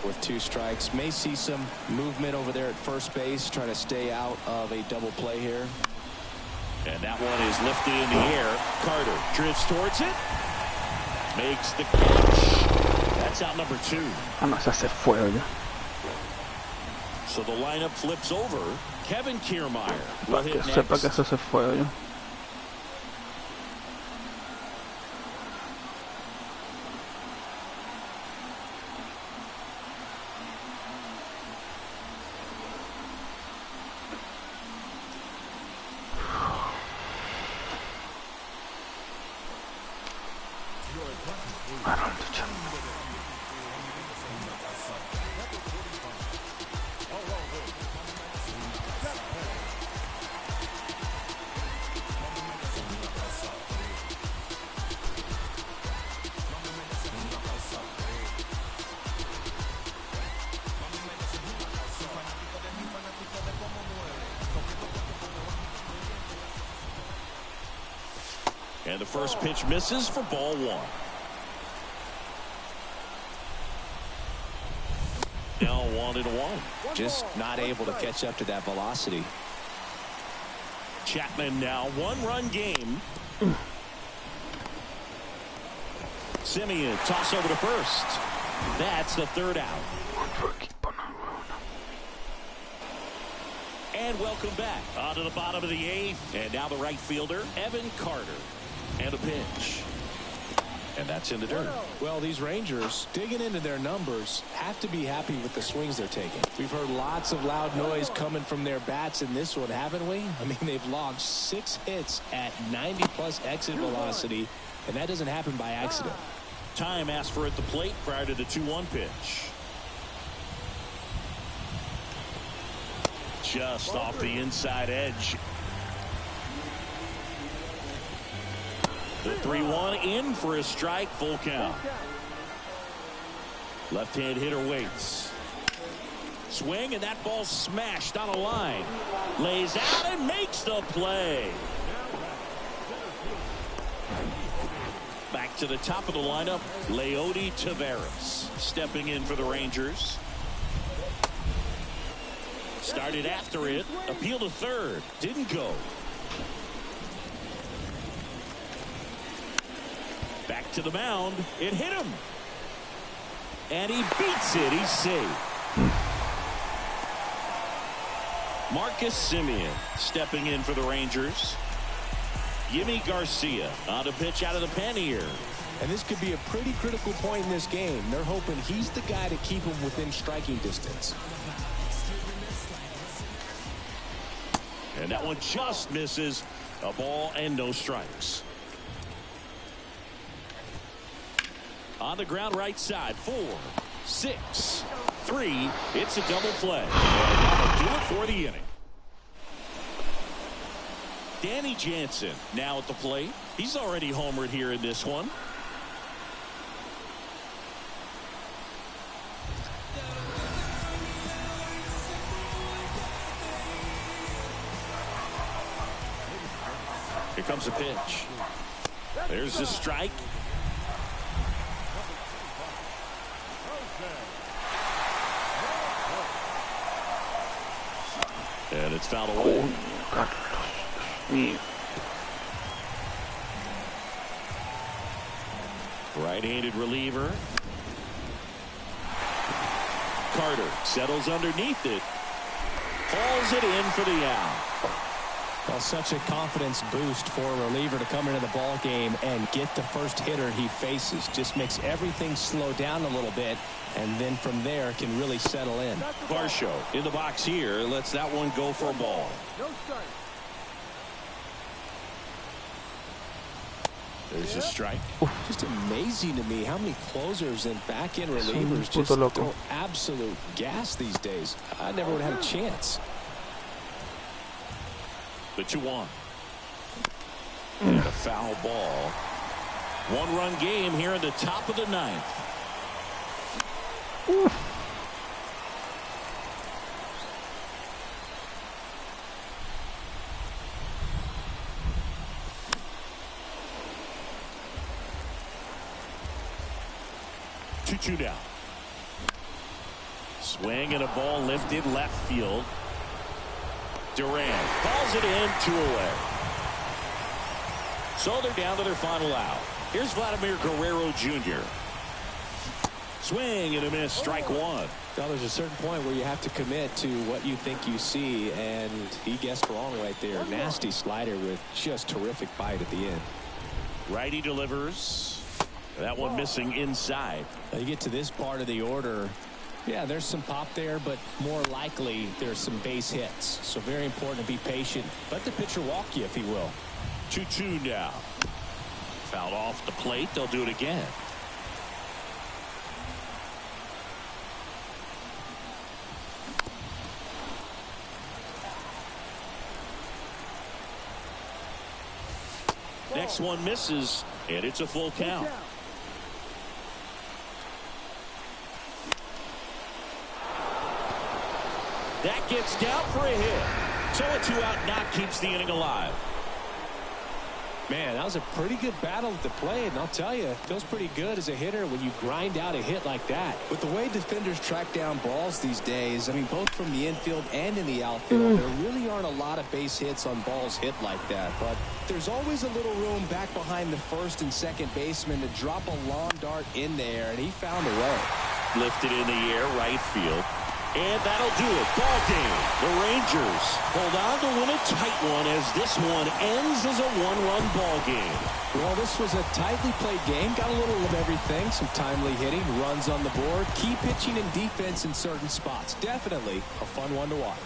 With 2 strikes, may see some movement over there at first base, trying to stay out of a double play here. And that one is lifted in the air. Carter drifts towards it. Makes the catch. That's out number 2. Además se fue, oye. So the lineup flips over. Kevin Kiermaier will Para que hit sepa next. que se fue, oye. And the first pitch misses for ball 1. Now 1-1. Just not able to catch up to that velocity. Chapman now 1-run game. Simeon toss over to first. That's the 3rd out. And welcome back onto the bottom of the 8th. And now the right fielder, Evan Carter. And a pitch. And that's in the dirt. Well, these Rangers, digging into their numbers, have to be happy with the swings they're taking. We've heard lots of loud noise coming from their bats in this one, haven't we? I mean, they've logged 6 hits at 90-plus exit velocity, and that doesn't happen by accident. Time asked for at the plate prior to the 2-1 pitch. Just off the inside edge. The 3-1 in for a strike, full count. Left-hand hitter waits. Swing, and that ball smashed on a line. Lays out and makes the play. Back to the top of the lineup, Leody Taveras stepping in for the Rangers. Started after it, appeal to third, didn't go. Back to the mound, it hit him. And he beats it, he's safe. Marcus Semien stepping in for the Rangers. Yimi Garcia on a pitch out of the pen here. And this could be a pretty critical point in this game. They're hoping he's the guy to keep him within striking distance. And that one just misses. A ball and no strikes. On the ground right side, 4, 6, 3. It's a double play. And that'll do it for the inning. Danny Jansen now at the plate. He's already homered here in this one. Here comes a pitch. There's the strike. And it's fouled away. Right-handed reliever. Carter settles underneath it. Hauls it in for the out. Well, such a confidence boost for a reliever to come into the ball game and get the first hitter he faces. Just makes everything slow down a little bit, and then from there can really settle in. Varsho in the box here, lets that one go for a ball. No strike. There's a strike. Just amazing to me how many closers and back-end relievers just go absolute gas these days. I never would have had a chance. The 2-1. And a foul ball. One-run game here in the top of the 9th. Two down. Swing and a ball lifted left field. Duran calls it in, 2 away. So they're down to their final out. Here's Vladimir Guerrero Jr. Swing and a miss, strike 1. Well, there's a certain point where you have to commit to what you think you see, and he guessed wrong right there. Nasty slider with just terrific bite at the end. Righty delivers. That one missing inside. You get to this part of the order. Yeah, there's some pop there, but more likely there's some base hits. So very important to be patient. Let the pitcher walk you, if he will. 2-2 now. Fouled off the plate. They'll do it again. Next one misses, and it's a full count. That gets down for a hit. So a 2-out knock keeps the inning alive. Man, that was a pretty good battle at the plate, and I'll tell you, it feels pretty good as a hitter when you grind out a hit like that. With the way defenders track down balls these days, I mean, both from the infield and in the outfield, there really aren't a lot of base hits on balls hit like that. But there's always a little room back behind the first and second baseman to drop a long dart in there, and he found a way. Lifted in the air, right field. And that'll do it. Ball game. The Rangers hold on to win a tight one as this one ends as a 1-run ball game. Well, this was a tightly played game. Got a little of everything. Some timely hitting, runs on the board, key pitching and defense in certain spots. Definitely a fun one to watch.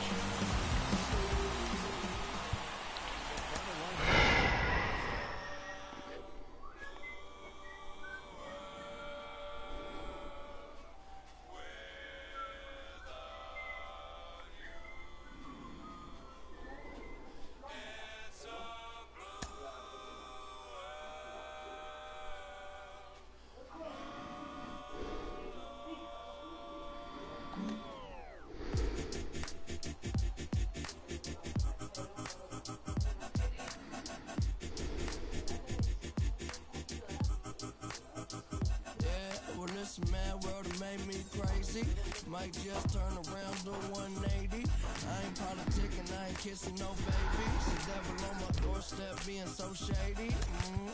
would've made me crazy. Might just turn around, do 180. I ain't politicking, I ain't kissing no babies. The devil on my doorstep being so shady.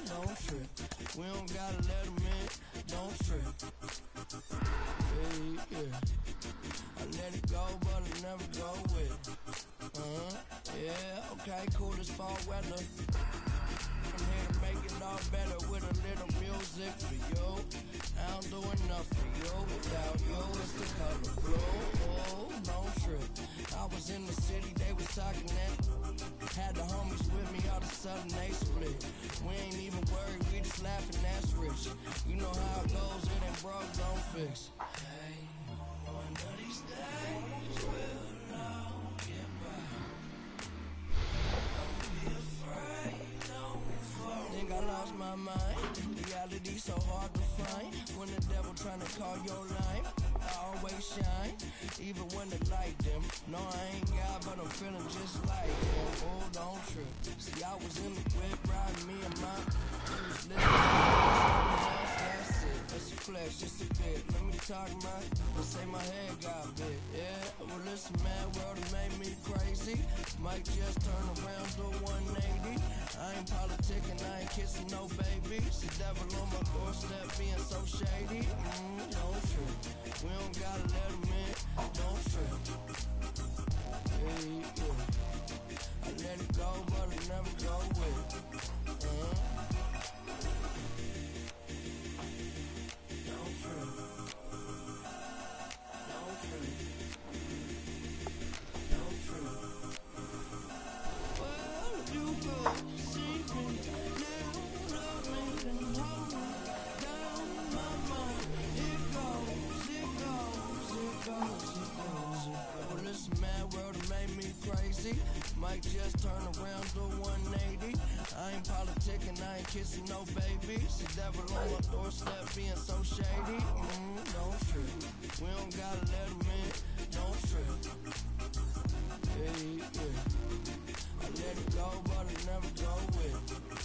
Don't trip. We don't gotta let him in. Don't trip. Yeah. I let it go, but I never go with it. Yeah, okay, cool as fall weather. I'm here to make it all better with a little music for you. I don't do enough for you. Without you, it's the color blue. Oh, don't trip. I was in the city, they was talking that. Had the homies with me, all of a sudden they split. We ain't even worried, we just laughing, that's rich. You know how it goes, it ain't broke, don't fix. Hey, one of these days we'll all get by. Don't be afraid, don't fall. Think I lost my mind. Reality so hard to find. When the devil tryna call your line, I always shine. Even when the light dim. No, I ain't God, but I'm feeling just like him. Oh, don't trip. See, I was in the whip riding me and my was listening to that's it. It's a flex, just a bit. Let me talk my, let's say my head got big. Yeah, well listen, man, world has made me crazy. Might just turn around, do 180. I ain't politicking, I ain't kissing no babies. The devil on my doorstep being so shady. Don't trip. We don't gotta let him in. Don't trip. Yeah. I let it go, but I never go with it. Don't trip. Don't trip. Don't trip. Well, you could see me now, love me and hold me down my mind. It goes. Well, listen, man, world has made me crazy. Might just turn around, do 180. I ain't politicking, I ain't kissing no babies. The devil on my doorstep being so shady. Don't trip. We don't gotta let him in. Don't trip. Yeah. I let it go, but I never go with it.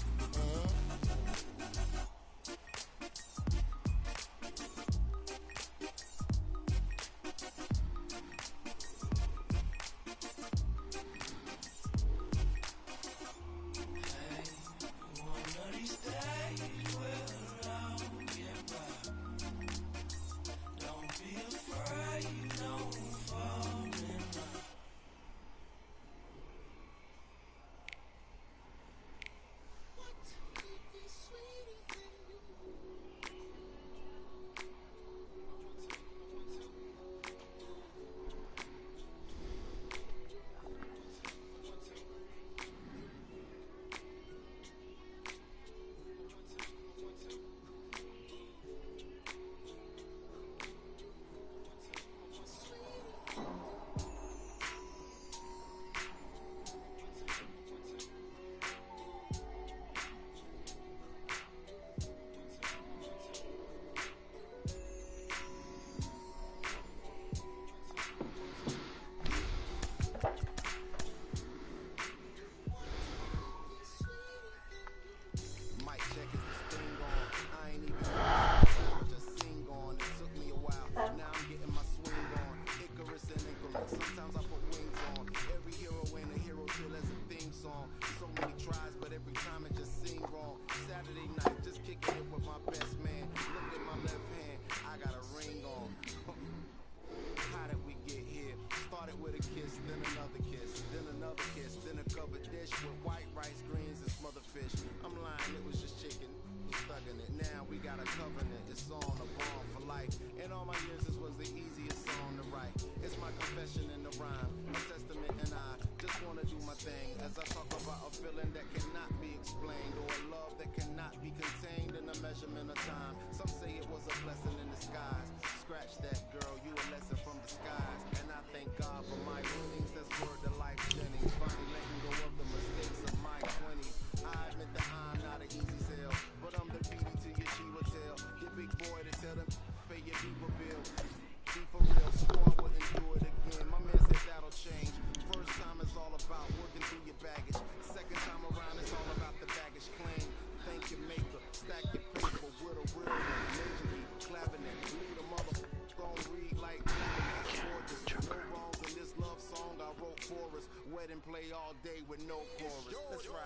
with no chorus. Let's ride.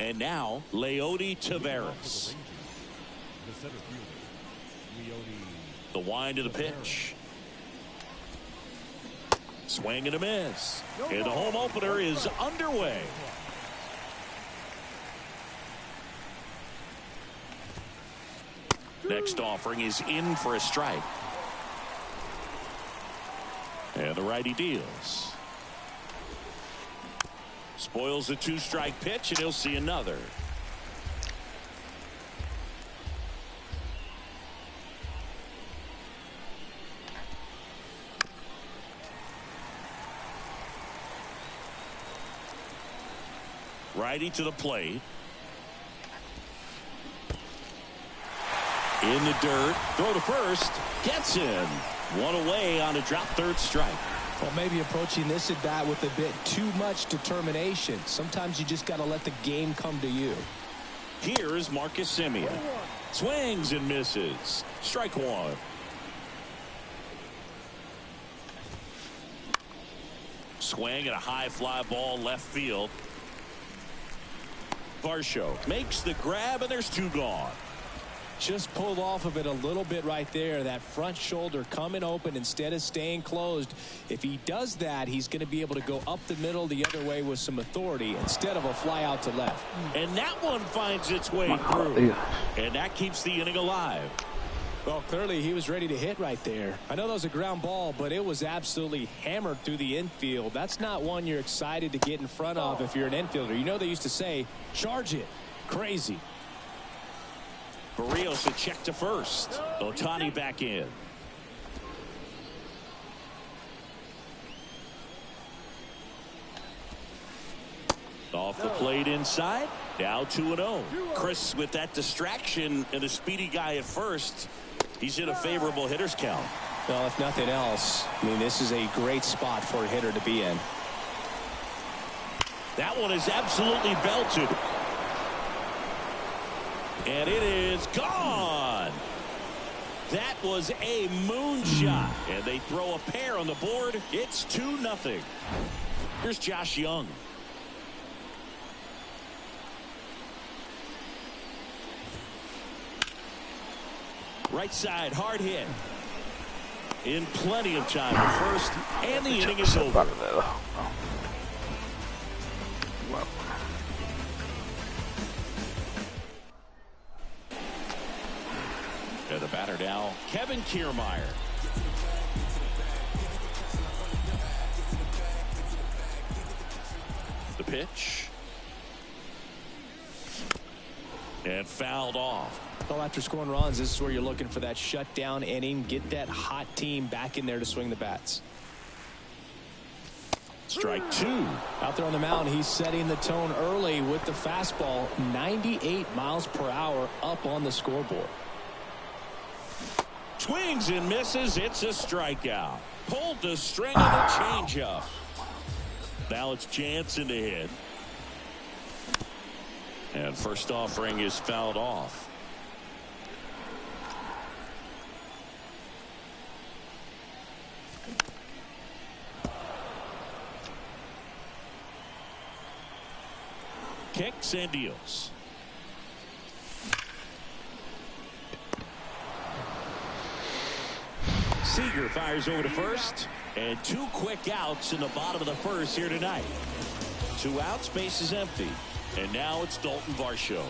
And now, Leody Taveras. The wind of the pitch. Swing and a miss. And the home opener is underway. Next offering is in for a strike. And the righty deals. Spoils a two-strike pitch, and he'll see another. Righty to the plate. In the dirt. Throw to first. Gets in. One away on a drop third strike. Well, maybe approaching this at bat with a bit too much determination. Sometimes you just got to let the game come to you. Here's Marcus Semien. Swings and misses. Strike one. Swing and a high fly ball left field. Varsho makes the grab, and there's two gone. Just pulled off of it a little bit right there. That front shoulder coming open instead of staying closed. If he does that, he's going to be able to go up the middle the other way with some authority instead of a fly out to left. And that one finds its way through. And that keeps the inning alive. Well, clearly he was ready to hit right there. I know that was a ground ball, but it was absolutely hammered through the infield. That's not one you're excited to get in front of if you're an infielder. You know, they used to say, charge it. Crazy. Barrios a check to first. Ohtani back in. Off the plate inside. Now 2-0. Chris with that distraction and a speedy guy at first. He's in a favorable hitter's count. Well, if nothing else, I mean, this is a great spot for a hitter to be in. That one is absolutely belted. And it is gone. That was a moonshot. And they throw a pair on the board. It's 2-0. Here's Josh Young. Right side, hard hit. In plenty of time at first, and the inning is over. And the batter now, Kevin Kiermaier. The pitch. And fouled off. Well, after scoring runs, this is where you're looking for that shutdown inning. Get that hot team back in there to swing the bats. Strike two. Out there on the mound, he's setting the tone early with the fastball. 98 miles per hour up on the scoreboard. Swings and misses. It's a strikeout. Pulled the string of the changeup. Now it's Jansen to hit. And first offering is fouled off. Kicks and deals. Seager fires over to first, and two quick outs in the bottom of the first here tonight. 2 outs, base is empty, and now it's Dalton Varsho.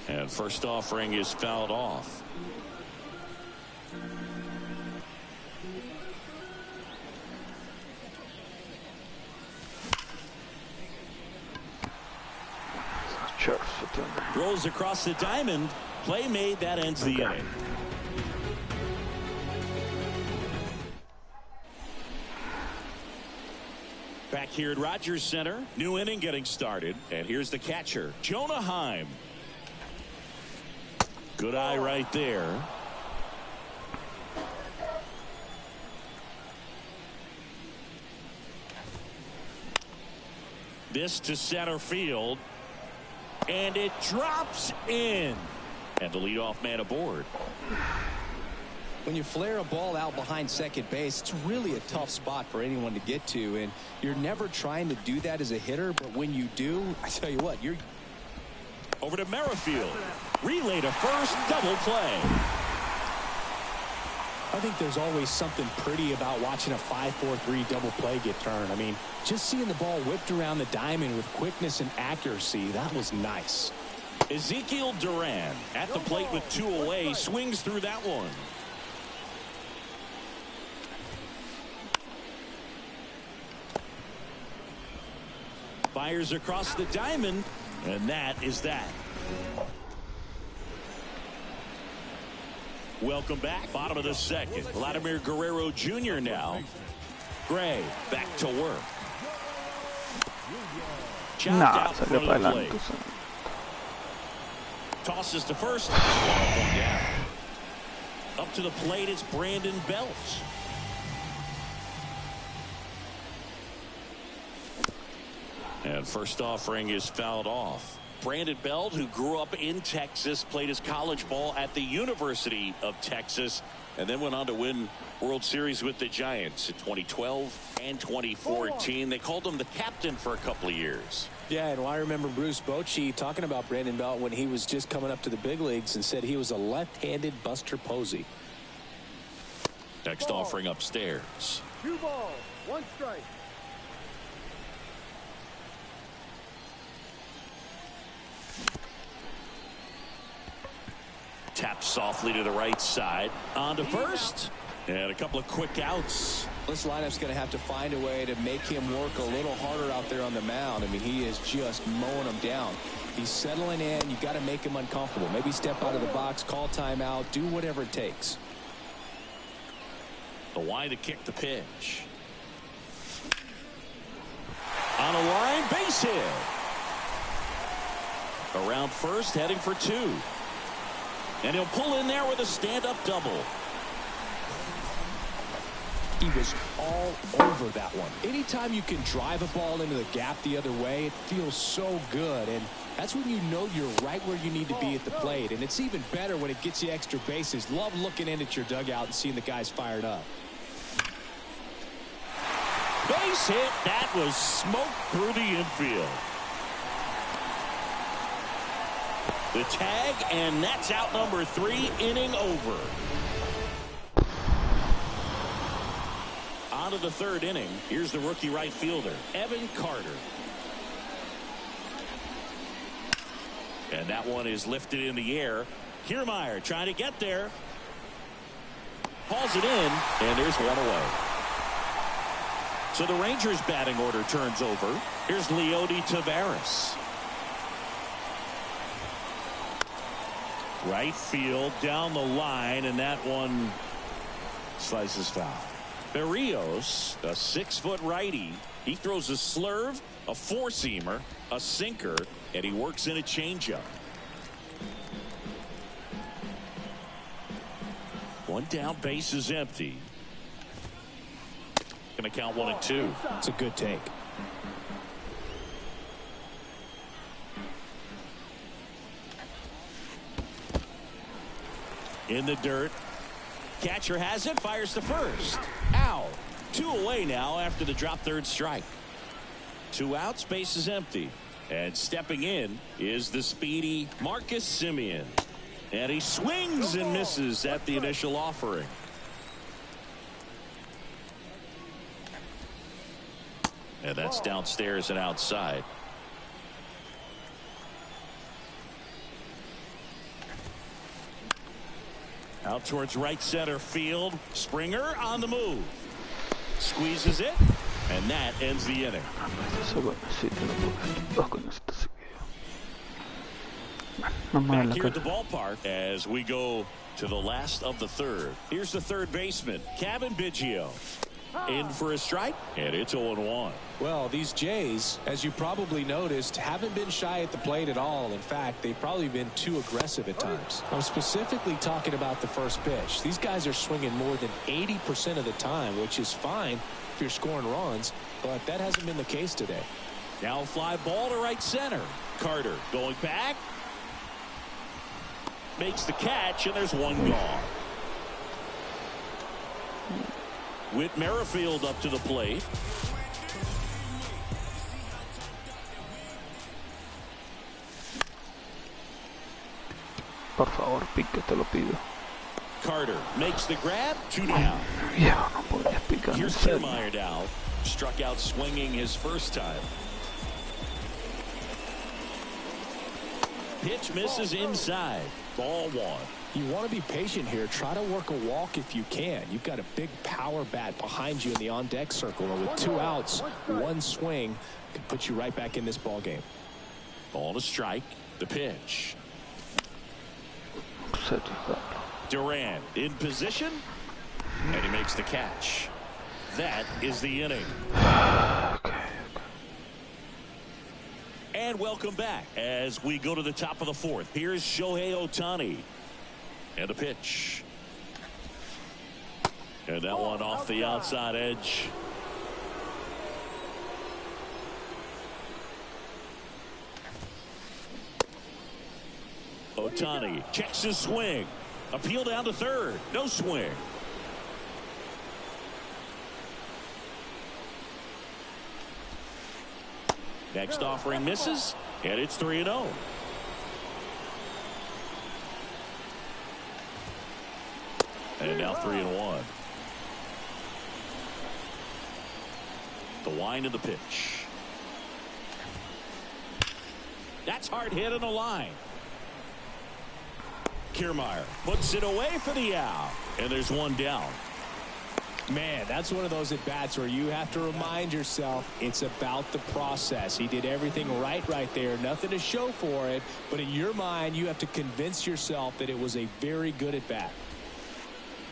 And first offering is fouled off. Rolls across the diamond. Play made. That ends the inning. Back here at Rogers Center. New inning getting started. And here's the catcher, Jonah Heim. Good eye right there. This to center field. And it drops in. And the leadoff man aboard. When you flare a ball out behind second base, it's really a tough spot for anyone to get to. And you're never trying to do that as a hitter. But when you do, I tell you what, you're... Over to Merrifield. Relay to first. Double play. I think there's always something pretty about watching a 5-4-3 double play get turned. I mean, just seeing the ball whipped around the diamond with quickness and accuracy, that was nice. Ezekiel Duran at the plate with 2 away, swings through that one. Fires across the diamond, and that is that. Welcome back. Bottom of the second. Vladimir Guerrero Jr. now. Gray back to work. Nah, salió para adelante. Tosses to first. Down. Up to the plate, it's Brandon Belt. And first offering is fouled off. Brandon Belt, who grew up in Texas, played his college ball at the University of Texas, and then went on to win World Series with the Giants in 2012 and 2014. They called him the captain for a couple of years. Yeah, and I remember Bruce Bochy talking about Brandon Belt when he was just coming up to the big leagues and said he was a left-handed Buster Posey. Next offering upstairs. 2 balls, 1 strike. Taps softly to the right side. On to first. And a couple of quick outs. This lineup's going to have to find a way to make him work a little harder out there on the mound. I mean, he is just mowing them down. He's settling in. You got to make him uncomfortable. Maybe step out of the box, call timeout, do whatever it takes. The wide to kick the pitch. On a line, base hit. Around first, heading for 2. And he'll pull in there with a stand-up double. He was all over that one. Anytime you can drive a ball into the gap the other way, it feels so good. And that's when you know you're right where you need to be at the plate. And it's even better when it gets you extra bases. Love looking in at your dugout and seeing the guys fired up. Base hit. That was smoked through the infield. The tag, and that's out number 3, inning over. On to the 3rd inning. Here's the rookie right fielder, Evan Carter. And that one is lifted in the air. Kiermaier trying to get there. Hauls it in, and there's one away. So the Rangers batting order turns over. Here's Leody Taveras. Right field, down the line, and that one slices foul. Berrios, a 6-foot righty. He throws a slurve, a 4-seamer, a sinker, and he works in a changeup. One down, base is empty. Gonna count 1 and 2. It's a good take. In the dirt. Catcher has it, fires to first. Out. 2 away now after the drop 3rd strike. 2 outs, base is empty. And stepping in is the speedy Marcus Semien. And he swings and misses at the initial offering. And that's downstairs and outside. Out towards right center field. Springer on the move. Squeezes it. And that ends the inning. Vamos a ver Back la here at the cara. ballpark as we go to the last of the third. Here's the third baseman, Cavan Biggio. In for a strike, and it's 0-1. Well, these Jays, as you probably noticed, haven't been shy at the plate at all. In fact, they've probably been too aggressive at times. I'm specifically talking about the first pitch. These guys are swinging more than 80% of the time, which is fine if you're scoring runs, but that hasn't been the case today. Now fly ball to right center. Carter going back. Makes the catch, and there's one gone. Whit Merrifield up to the plate. Por favor, pique, te lo pido. Carter makes the grab. 2 down. Viejo, no podías picar. Here's en serio. Kiermaier now. Struck out swinging his first time. Pitch misses inside. Ball 1. You want to be patient here. Try to work a walk if you can. You've got a big power bat behind you in the on-deck circle, and with 2 outs, 1 swing can put you right back in this ball game. Ball to strike. The pitch. Duran in position, and he makes the catch. That is the inning. And welcome back as we go to the top of the fourth. Here's Shohei Ohtani. And a pitch. And that one off the outside edge. Ohtani checks his swing. Appeal down to third. No swing. Next offering misses, and it's 3-0. And now 3-1. The wind of the pitch. That's hard hit in the line. Kiermaier puts it away for the out, and there's 1 down. Man, that's one of those at-bats where you have to remind yourself it's about the process. He did everything right there. Nothing to show for it, but in your mind, you have to convince yourself that it was a very good at-bat.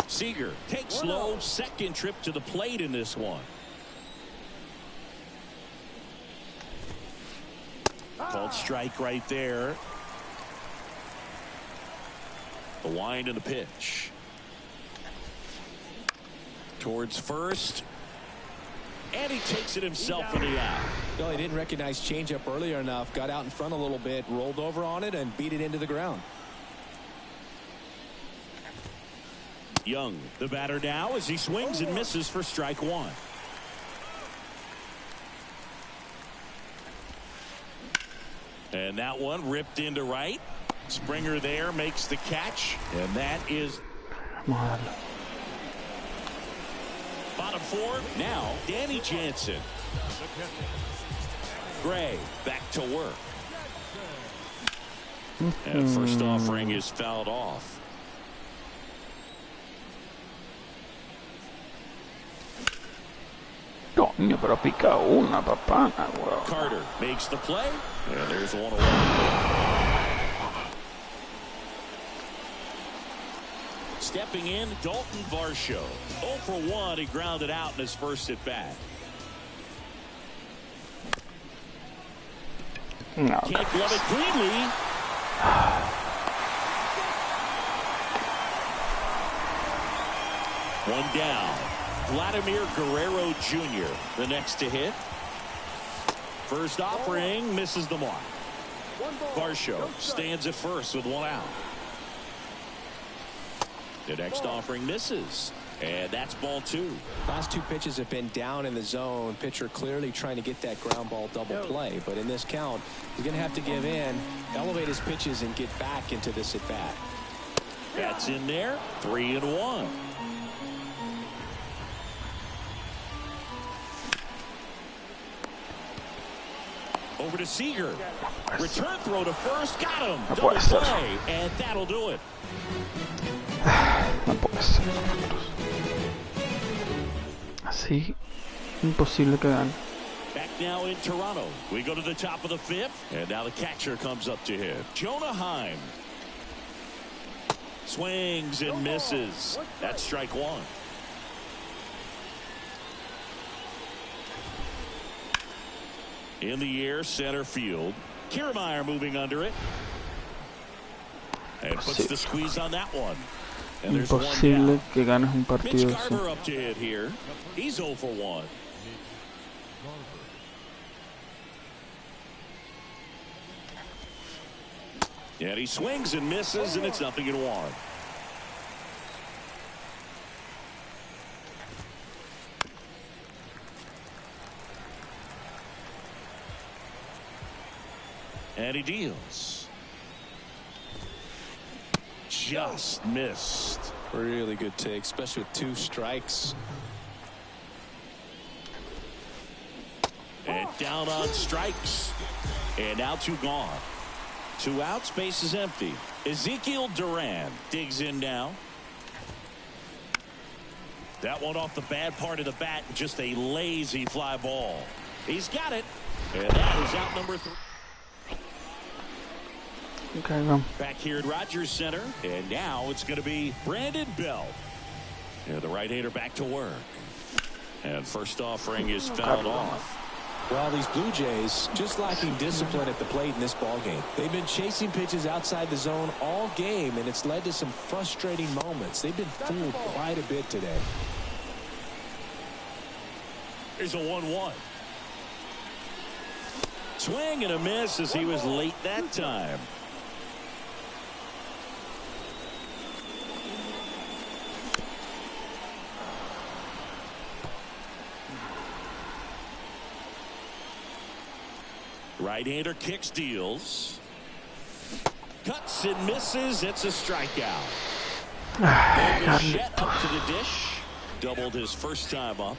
Seager takes slow second trip to the plate in this one. Called strike right there. The wind and the pitch. Towards first. And he takes it himself for the out. No, he didn't recognize changeup earlier enough. Got out in front a little bit, rolled over on it, and beat it into the ground. Young, the batter now, as he swings and misses for strike 1. And that one ripped into right. Springer there makes the catch, and that is bottom 4. Now Danny Jansen. Gray back to work. And first offering is fouled off. Coño, pero pica una, papá. Carter makes the play, and there's 1 away. Stepping in, Dalton Varsho. 0 for 1. He grounded out in his first at bat. No. Can't glove it cleanly. One down. Vladimir Guerrero Jr. the next to hit. First offering misses the mark. Varsho stands at first with 1 out. The next offering misses, and that's ball 2. Last 2 pitches have been down in the zone. Pitcher clearly trying to get that ground ball double play, but in this count he's going to have to give in, elevate his pitches, and get back into this at bat. That's in there. 3-1. Over to Seager. Return throw to first. Got him. Double play. And that'll do it. No puede ser. Así, imposible que gane. Back now in Toronto. We go to the top of the 5th, and now the catcher comes up to hit. Jonah Heim. Swings and misses. That's strike one. In the air, center field. Kiermaier moving under it. And puts the squeeze on that one. And there's Imposible que ganes un Mitch partido Garver así. up to hit here. He's 0 for 1. And he swings and misses, and it's 0-1. And he deals. Just missed. Really good take, especially with 2 strikes. And down on strikes. And now 2 gone. 2 outs, base is empty. Ezekiel Duran digs in now. That one off the bad part of the bat, just a lazy fly ball. He's got it. And that is out number 3. Okay, vamos. Back here at Rogers Center, and now it's going to be Brandon Belt. And the right-hander back to work. And first offering is fouled off. Well, these Blue Jays just lacking discipline at the plate in this ball game. They've been chasing pitches outside the zone all game, and it's led to some frustrating moments. They've been fooled quite a bit today. Here's a 1-1. Swing and a miss as he was late that time. Right-hander kicks, deals. Cuts and misses. It's a strikeout. And Bichette up to the dish. Doubled his first time up.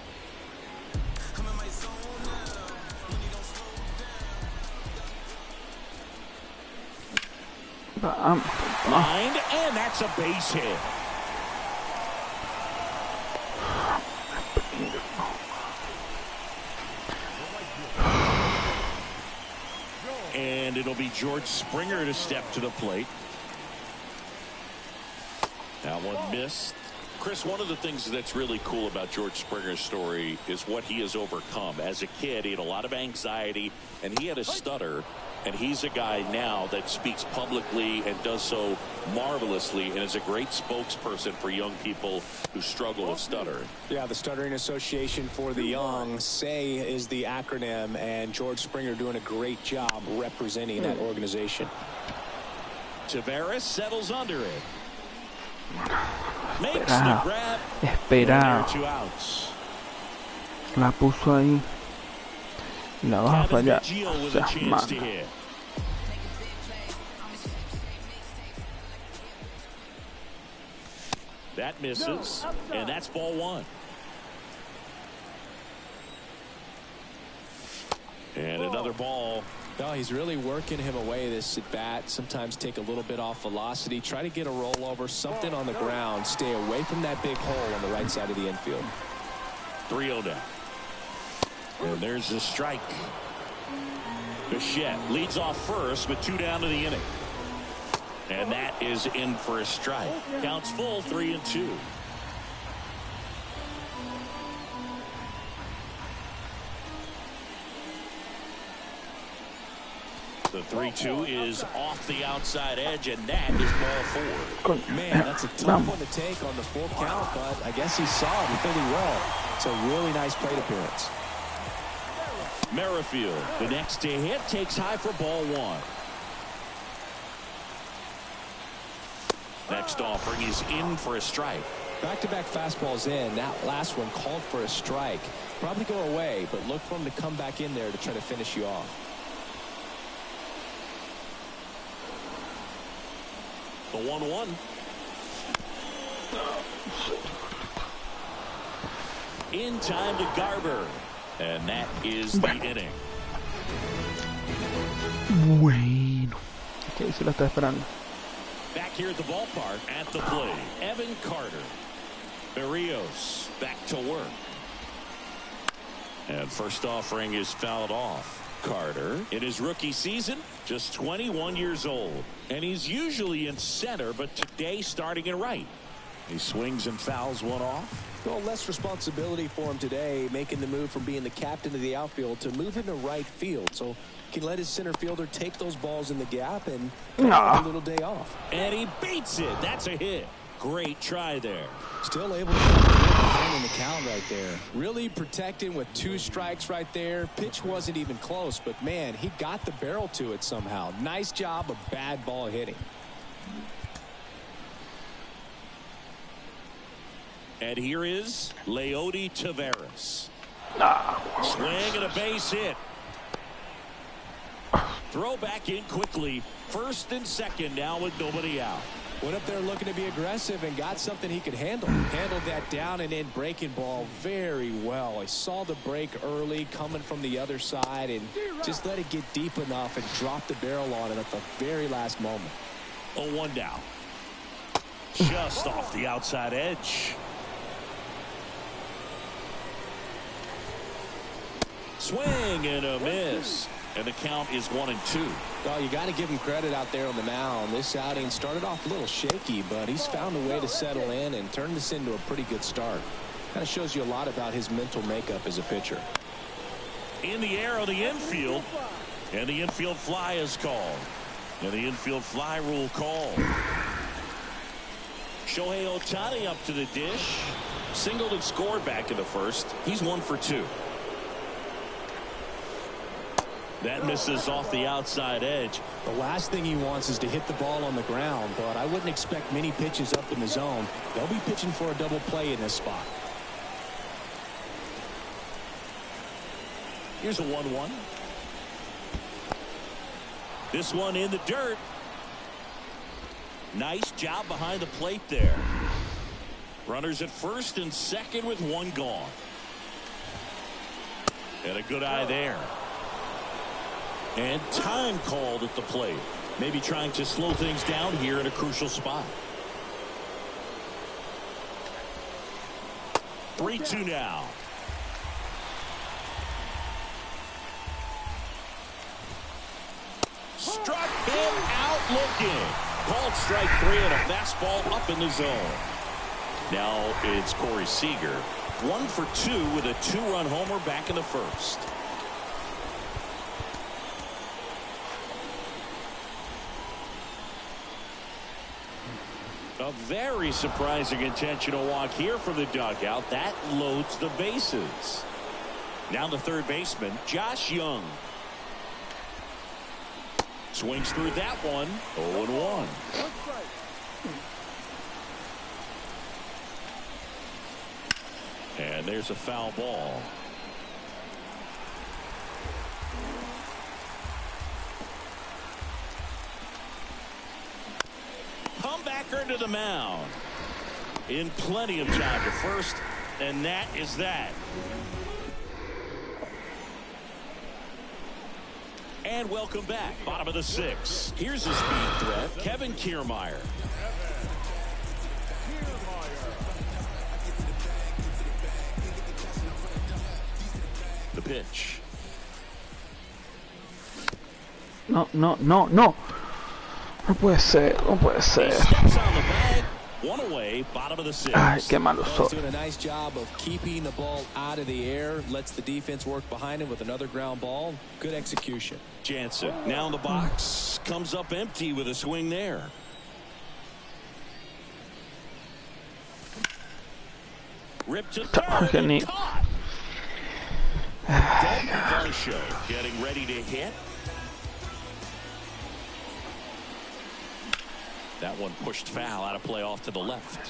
Lined, and that's a base hit. And it'll be George Springer to step to the plate. That one missed. Chris, one of the things that's really cool about George Springer's story is what he has overcome. As a kid, he had a lot of anxiety, and he had a stutter. And he's a guy now that speaks publicly and does so marvelously and is a great spokesperson for young people who struggle with stuttering. Yeah, the Stuttering Association for the Young, SAY is the acronym, and George Springer doing a great job representing that organization. Taveras settles under it. Makes the grab. Esperado. 2 outs. La puso ahí. La vas a fallar. With a chance to hit. That misses, and that's ball 1. And another ball. No, he's really working him away this at bat. Sometimes take a little bit off velocity. Try to get a rollover, something on the ground. Stay away from that big hole on the right side of the infield. 3-0 down. And there's the strike. Bichette leads off first with 2 down to the inning. And that is in for a strike. Counts full, 3-2. The 3-2 is off the outside edge, and that is ball 4. Man, that's a tough one to take on the full count, but I guess he saw it really well. It's a really nice plate appearance. Merrifield, the next to hit, takes high for ball 1. Next offering is in for a strike. Back-to-back fastballs in. That last one called for a strike. Probably go away, but look for him to come back in there to try to finish you off. The 1-1. In time to Garver. And that is the inning. Bueno. Ok, se la está esperando. Back here at the ballpark at the plate, Evan Carter. Berrios back to work. And first offering is fouled off. Carter, in his rookie season, just 21 years old. And he's usually in center, but today starting in right. He swings and fouls one off. Well, less responsibility for him today, making the move from being the captain of the outfield to moving to right field. So he can let his center fielder take those balls in the gap and have a little day off. And he beats it. That's a hit. Great try there. Still able to get behind in the count right there. Really protecting with 2 strikes right there. Pitch wasn't even close, but man, he got the barrel to it somehow. Nice job of bad ball hitting. And here is Leody Taveras. Swing and a base hit. Throw back in quickly. First and second now with nobody out. Went up there looking to be aggressive and got something he could handle. Handled that down and in breaking ball very well. He saw the break early coming from the other side and just let it get deep enough and drop the barrel on it at the very last moment. 0-1 down. Just off the outside edge. Swing and a miss. And the count is 1-2. Well, you got to give him credit out there on the mound. This outing started off a little shaky, but he's found a way to settle in and turn this into a pretty good start. Kind of shows you a lot about his mental makeup as a pitcher. In the air on the infield, and the infield fly is called. And the infield fly rule called. Shohei Ohtani up to the dish. Singled and scored back in the first. He's 1 for 2. That misses off the outside edge. The last thing he wants is to hit the ball on the ground, but I wouldn't expect many pitches up in the zone. They'll be pitching for a double play in this spot. Here's a 1-1. This one in the dirt. Nice job behind the plate there. Runners at first and second with 1 gone. And a good eye there. And time called at the plate. Maybe trying to slow things down here in a crucial spot. 3-2 now. Struck him out looking. Called strike 3 and a fastball up in the zone. Now it's Corey Seager. 1 for 2 with a 2-run homer back in the first. A very surprising intentional walk here from the dugout. That loads the bases. Now the third baseman, Josh Young. Swings through that one. 0-1. And there's a foul ball. Comebacker to the mound. In plenty of time to first, and that is that. And welcome back. Bottom of the 6th. Here's a speed threat, Kevin Kiermaier. The pitch. No. No puede ser, no puede ser. One away, bottom of the 6th. Ay, qué malo soy. Doing a nice job of keeping the ball out of the air. Lets the defense work behind him with another ground ball. Good execution. Jansen now in the box. Comes up empty with a swing there. Ripped to third. Dalton Varsho getting ready to hit. That one pushed foul, out of play off to the left.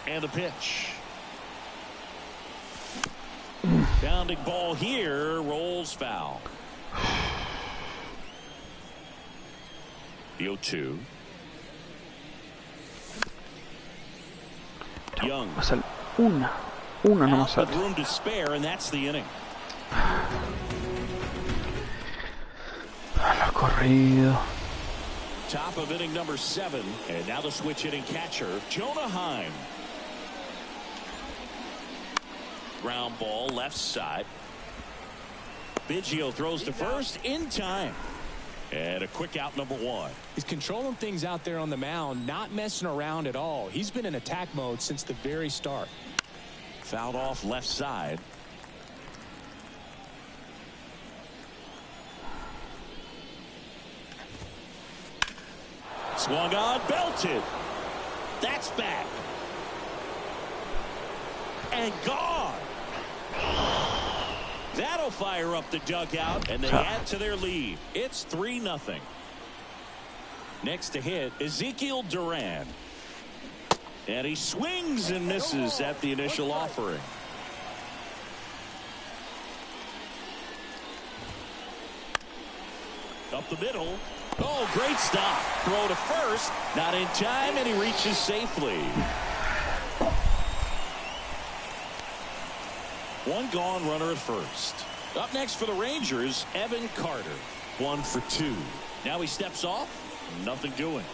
And the pitch. Bounding ball here, rolls foul. The 0-2. Young. Una no Out with room to spare, and that's the inning. Corrido. Top of inning number 7, and now the switch hitting catcher, Jonah Heim. ground ball left side. Biggio throws to first in time. And a quick out, number 1. He's controlling things out there on the mound, not messing around at all. He's been in attack mode since the very start. Fouled off left side. Swung on, belted. That's back. And gone. That'll fire up the dugout, and they add to their lead. It's 3-0. Next to hit, Ezekiel Duran. And he swings and misses at the initial offering. Up the middle. Oh, great stop. Throw to first. Not in time, and he reaches safely. One gone, runner at first. Up next for the Rangers, Evan Carter. 1 for 2. Now he steps off. Nothing doing.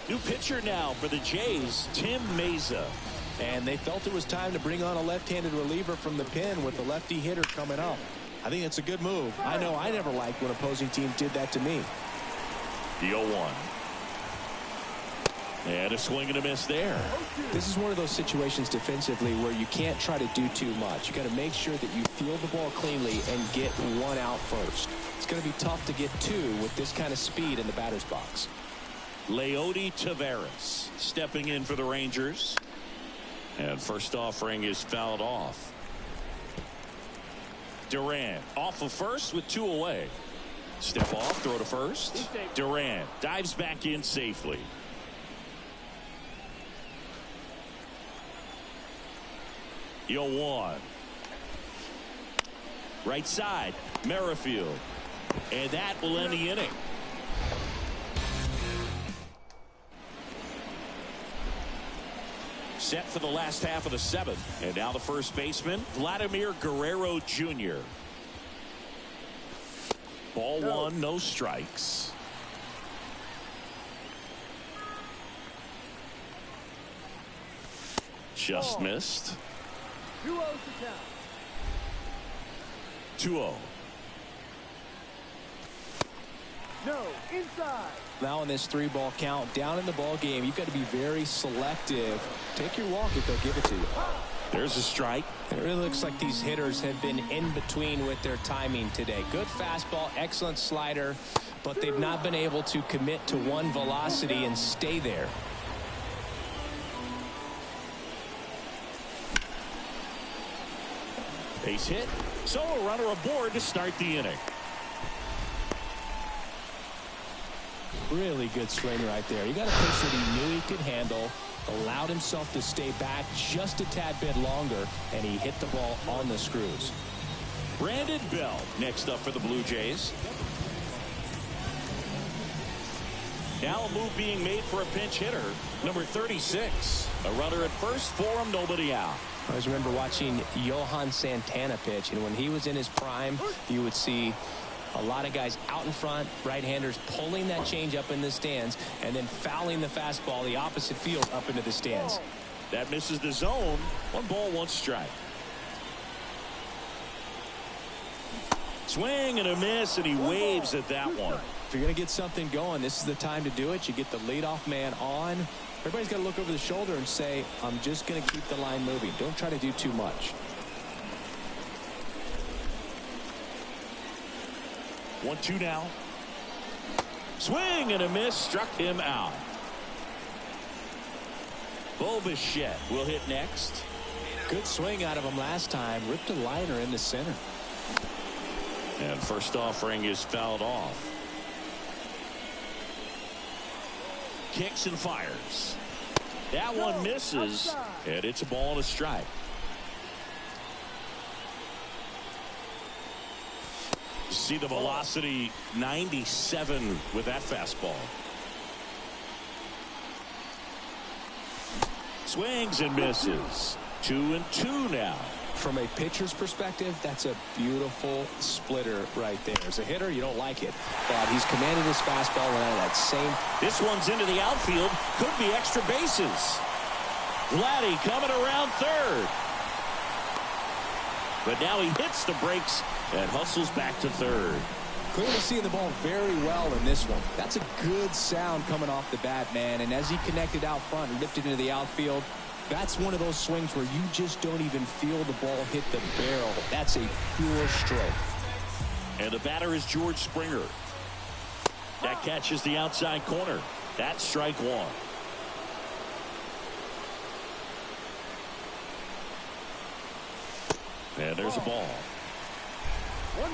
New pitcher now for the Jays, Tim Meza. And they felt it was time to bring on a left-handed reliever from the pen with the lefty hitter coming up. I think it's a good move. I know I never liked when opposing teams did that to me. The 0-1. And a swing and a miss there. This is one of those situations defensively where you can't try to do too much. You got to make sure that you field the ball cleanly and get one out first. It's going to be tough to get 2 with this kind of speed in the batter's box. Leody Taveras stepping in for the Rangers. And first offering is fouled off. Duran off of first with 2 away. Step off, throw to first. Duran dives back in safely. The 0-1. Right side, Merrifield. And that will end the inning. Set for the last half of the 7th. And now the first baseman, Vladimir Guerrero Jr. Ball 1, no strikes. Just missed. 2-0 to count. 2-0. No, inside. Now in this 3-ball count, down in the ball game, you've got to be very selective. Take your walk if they'll give it to you. There's a strike. It really looks like these hitters have been in between with their timing today. Good fastball, excellent slider, but they've not been able to commit to one velocity and stay there. Base hit. So a runner aboard to start the inning. Really good swing right there. You got a pitch that he knew he could handle, allowed himself to stay back just a tad bit longer, and he hit the ball on the screws. Brandon Bell next up for the Blue Jays. Now a move being made for a pinch hitter, number 36. A runner at first for him, nobody out. I always remember watching Johan Santana pitch, and when he was in his prime, you would see a lot of guys out in front, right-handers pulling that change up in the stands and then fouling the fastball the opposite field up into the stands. That misses the zone. 1 ball, 1 strike. Swing and a miss, and he waves at that one. If you're going to get something going, this is the time to do it. You get the leadoff man on. Everybody's got to look over the shoulder and say, I'm just going to keep the line moving. Don't try to do too much. 1-2 now. Swing and a miss, struck him out. Bo Bichette will hit next. Good swing out of him last time. Ripped a liner in the center. And first offering is fouled off. Kicks and fires. That one misses, and it's a ball and a strike. See the velocity, 97 with that fastball. Swings and misses. 2-2 now. From a pitcher's perspective, that's a beautiful splitter right there. As a hitter, you don't like it, but he's commanded his fastball and out of that same. This one's into the outfield. Could be extra bases. Vladdy coming around third. But now he hits the brakes and hustles back to third. Clearly seeing the ball very well in this one. That's a good sound coming off the bat, man. And as he connected out front and lifted into the outfield, that's one of those swings where you just don't even feel the ball hit the barrel. That's a pure stroke. And the batter is George Springer. That catches the outside corner. That's strike one. And there's a ball. 1-1.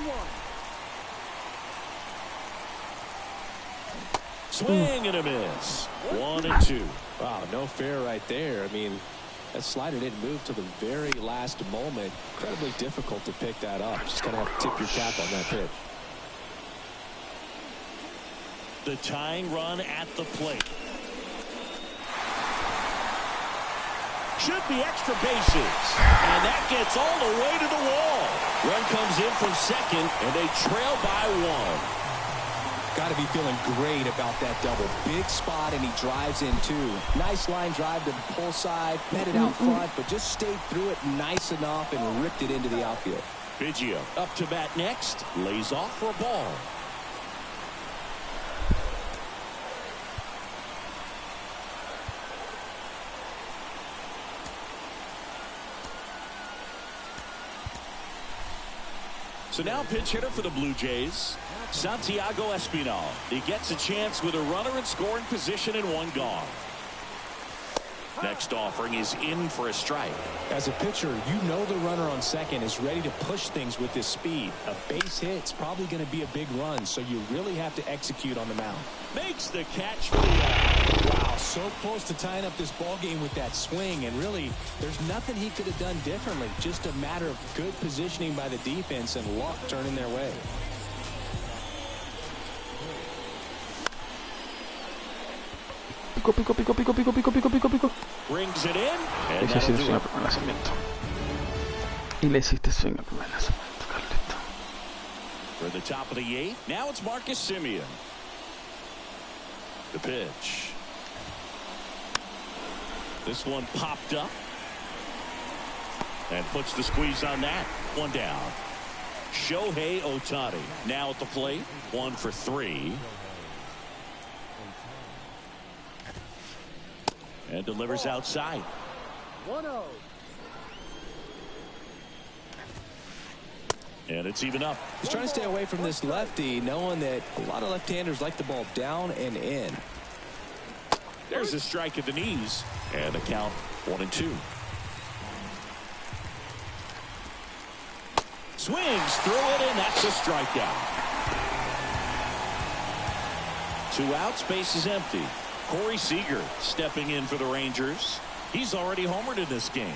Swing and a miss. 1-2. Wow, no fair right there. I mean, that slider didn't move till the very last moment. Incredibly difficult to pick that up. Just going to have to tip your cap on that pitch. The tying run at the plate. Should be extra bases. And that gets all the way to the wall. Run comes in from second, and they trail by one. Got to be feeling great about that double. Big spot, and he drives in two. Nice line drive to the pull side, headed out front, but just stayed through it nice enough and ripped it into the outfield. Biggio up to bat next, lays off for a ball. So now pitch hitter for the Blue Jays, Santiago Espinal. He gets a chance with a runner in scoring position and one gone. Next offering is in for a strike. As a pitcher, you know the runner on second is ready to push things with his speed. A base hit's probably going to be a big run, so you really have to execute on the mound. Makes the catch for the out. Wow, so close to tying up this ball game with that swing, and really, there's nothing he could have done differently. Just a matter of good positioning by the defense and luck turning their way. Pico. Brings it in. Le hiciste swing al primer lanzamiento. Y le hiciste swing al primer lanzamiento, Carlito. For the top of the eighth, now it's Marcus Semien. The pitch. This one popped up. And puts the squeeze on that. One down. Shohei Ohtani now at the plate. 1 for 3. And delivers outside. 1-0. And it's even up. He's trying to stay away from this lefty, knowing that a lot of left-handers like the ball down and in. There's a strike at the knees. And the count 1-2. Swings through it, and that's a strikeout. 2 outs, base is empty. Corey Seager stepping in for the Rangers. He's already homered in this game.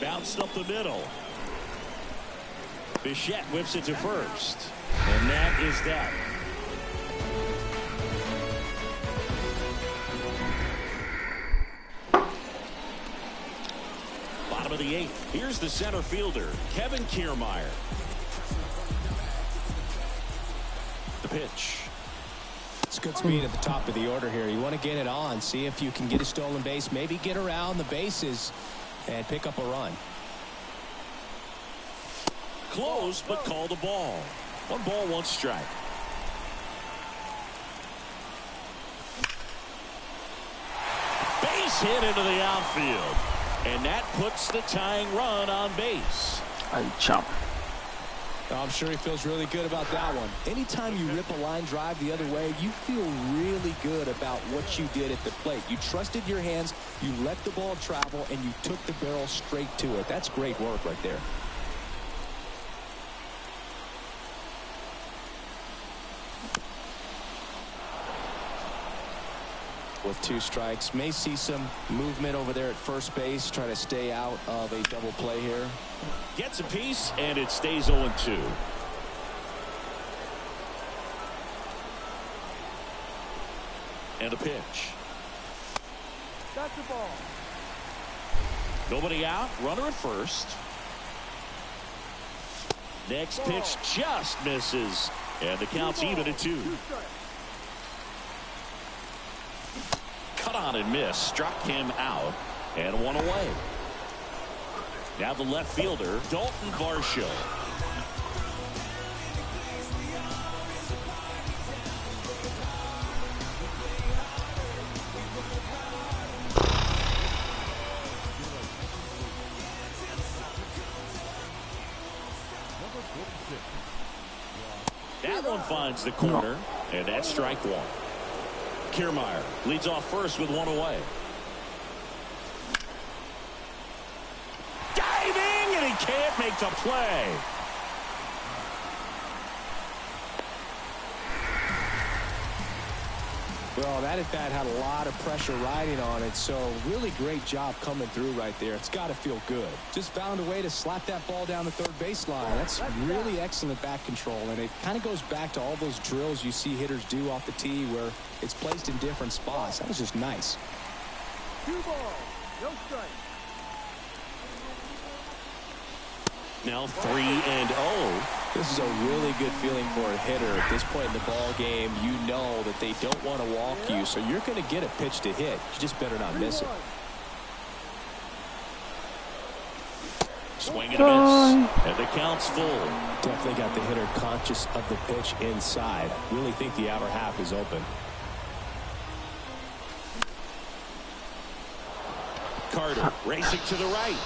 Bounced up the middle. Bichette whips it to first. And that is that. Bottom of the 8th. Here's the center fielder, Kevin Kiermaier. The pitch. It's good speed at the top of the order here. You want to get it on, see if you can get a stolen base, maybe get around the bases and pick up a run. Close, but call the ball. 1 ball, 1 strike. Base hit into the outfield. And that puts the tying run on base. Ay, chao. I'm sure he feels really good about that one. Anytime you rip a line drive the other way, you feel really good about what you did at the plate. You trusted your hands, you let the ball travel, and you took the barrel straight to it. That's great work right there. With 2 strikes, may see some movement over there at first base, try to stay out of a double play here. Gets a piece, and it stays 0-2. And a pitch. Got the ball. Nobody out. Runner at first. Next pitch just misses. And the count's even at 2. Cut on and miss. Struck him out. And 1 away. Now the left fielder, Dalton Varsho. That one finds the corner, and that's strike 1. Kiermaier leads off first with 1 away. Diving, and he can't make the play. Well, that at bat had a lot of pressure riding on it, so really great job coming through right there. It's got to feel good. Just found a way to slap that ball down the third baseline. That's really excellent bat control, and it kind of goes back to all those drills you see hitters do off the tee where it's placed in different spots. That was just nice. 2 balls, no strike. Now 3-0. This is a really good feeling for a hitter at this point in the ball game. You know that they don't want to walk you, so you're going to get a pitch to hit. You just better not miss it. Swing and a miss, and the count's full. Definitely got the hitter conscious of the pitch inside. Really think the outer half is open. Carter racing to the right.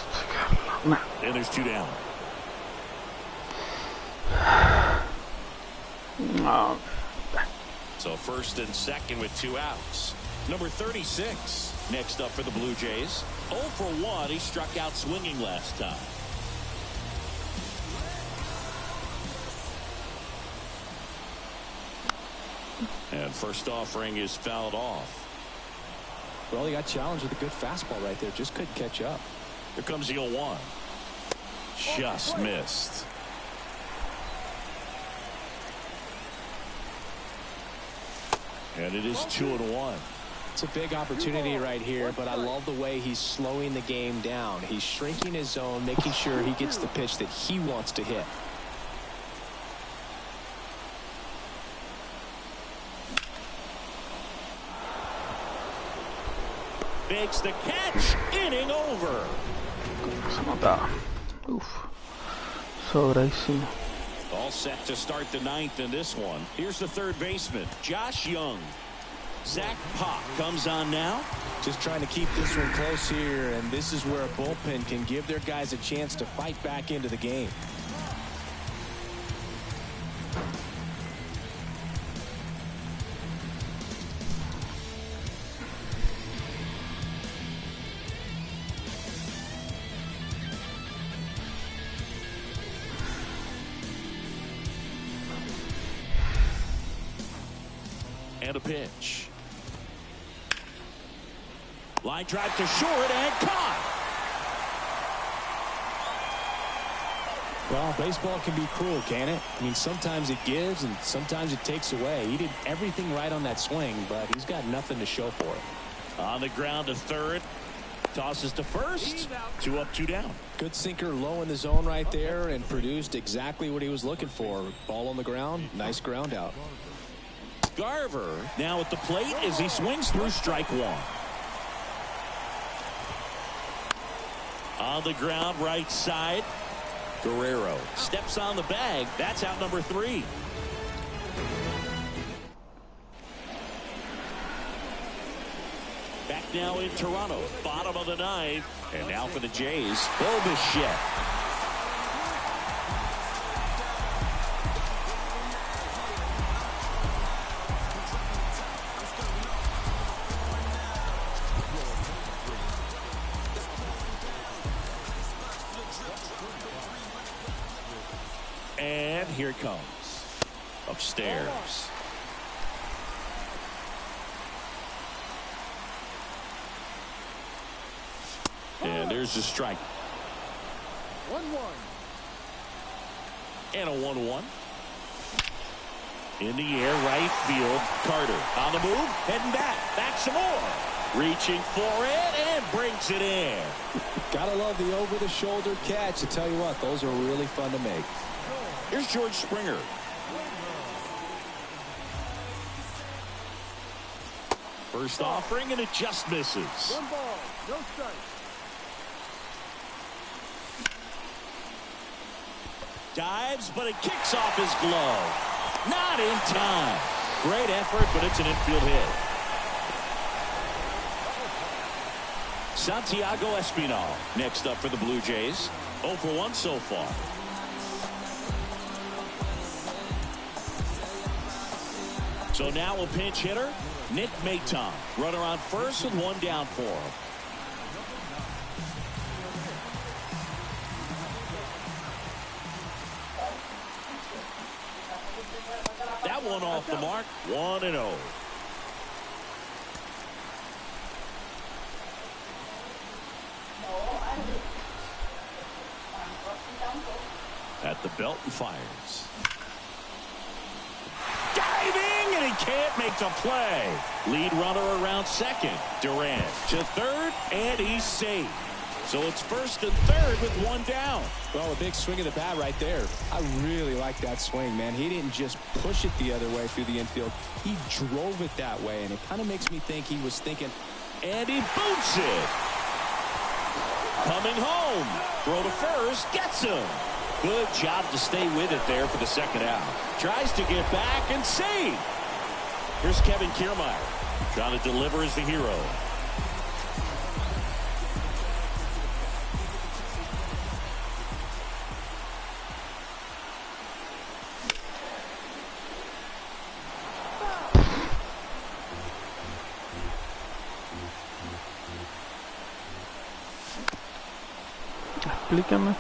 And there's 2 down. So first and second with 2 outs. Number 36 next up for the Blue Jays. 0 for 1. He struck out swinging last time. And first offering is fouled off. Well, he got challenged with a good fastball right there. Just couldn't catch up. Here comes the 0-1. Just missed. And it is 2-1. It's a big opportunity right here, but I love the way he's slowing the game down. He's shrinking his zone, making sure he gets the pitch that he wants to hit. Makes the catch. Inning over. Sobradísimo. All set to start the 9th in this one. Here's the third baseman, Josh Young. Zach Pop comes on now. Just trying to keep this one close here, and this is where a bullpen can give their guys a chance to fight back into the game. And a pitch. Line drive to short and caught. Well, baseball can be cruel, can it? I mean, sometimes it gives and sometimes it takes away. He did everything right on that swing, but he's got nothing to show for it. On the ground to third. Tosses to first. 2 up, 2 down. Good sinker low in the zone right there and produced exactly what he was looking for. Ball on the ground. Nice ground out. Garver now at the plate as he swings through strike 1. On the ground right side. Guerrero steps on the bag. That's out number 3. Back now in Toronto. Bottom of the 9th. And now for the Jays, Bo Bichette. And here it comes. Upstairs. And there's a strike. 1-1. And a 1-1. In the air, right field. Carter on the move, heading back some more. Reaching for it and brings it in. Gotta love the over-the-shoulder catch. To tell you what, those are really fun to make. Here's George Springer. First offering, and it just misses. 1 ball, no strikes. Dives, but it kicks off his glove. Not in time. Great effort, but it's an infield hit. Santiago Espinal next up for the Blue Jays. 0 for 1 so far. So now a pinch hitter, Nick Maton. Runner on first with 1 down for him. That one off the mark. 1-0. At the belt and fires. Diving, and he can't make the play. Lead runner around second. Durant to third, and he's safe. So it's first and third with 1 down. Well, a big swing of the bat right there. I really like that swing, man. He didn't just push it the other way through the infield. He drove it that way, and it kind of makes me think he was thinking. And he boots it. Coming home. Throw to first. Gets him. Good job to stay with it there for the second out. Tries to get back and save. Here's Kevin Kiermaier. Trying to deliver as the hero. Explícame.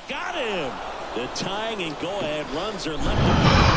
Got him. The tying and go-ahead runs are left.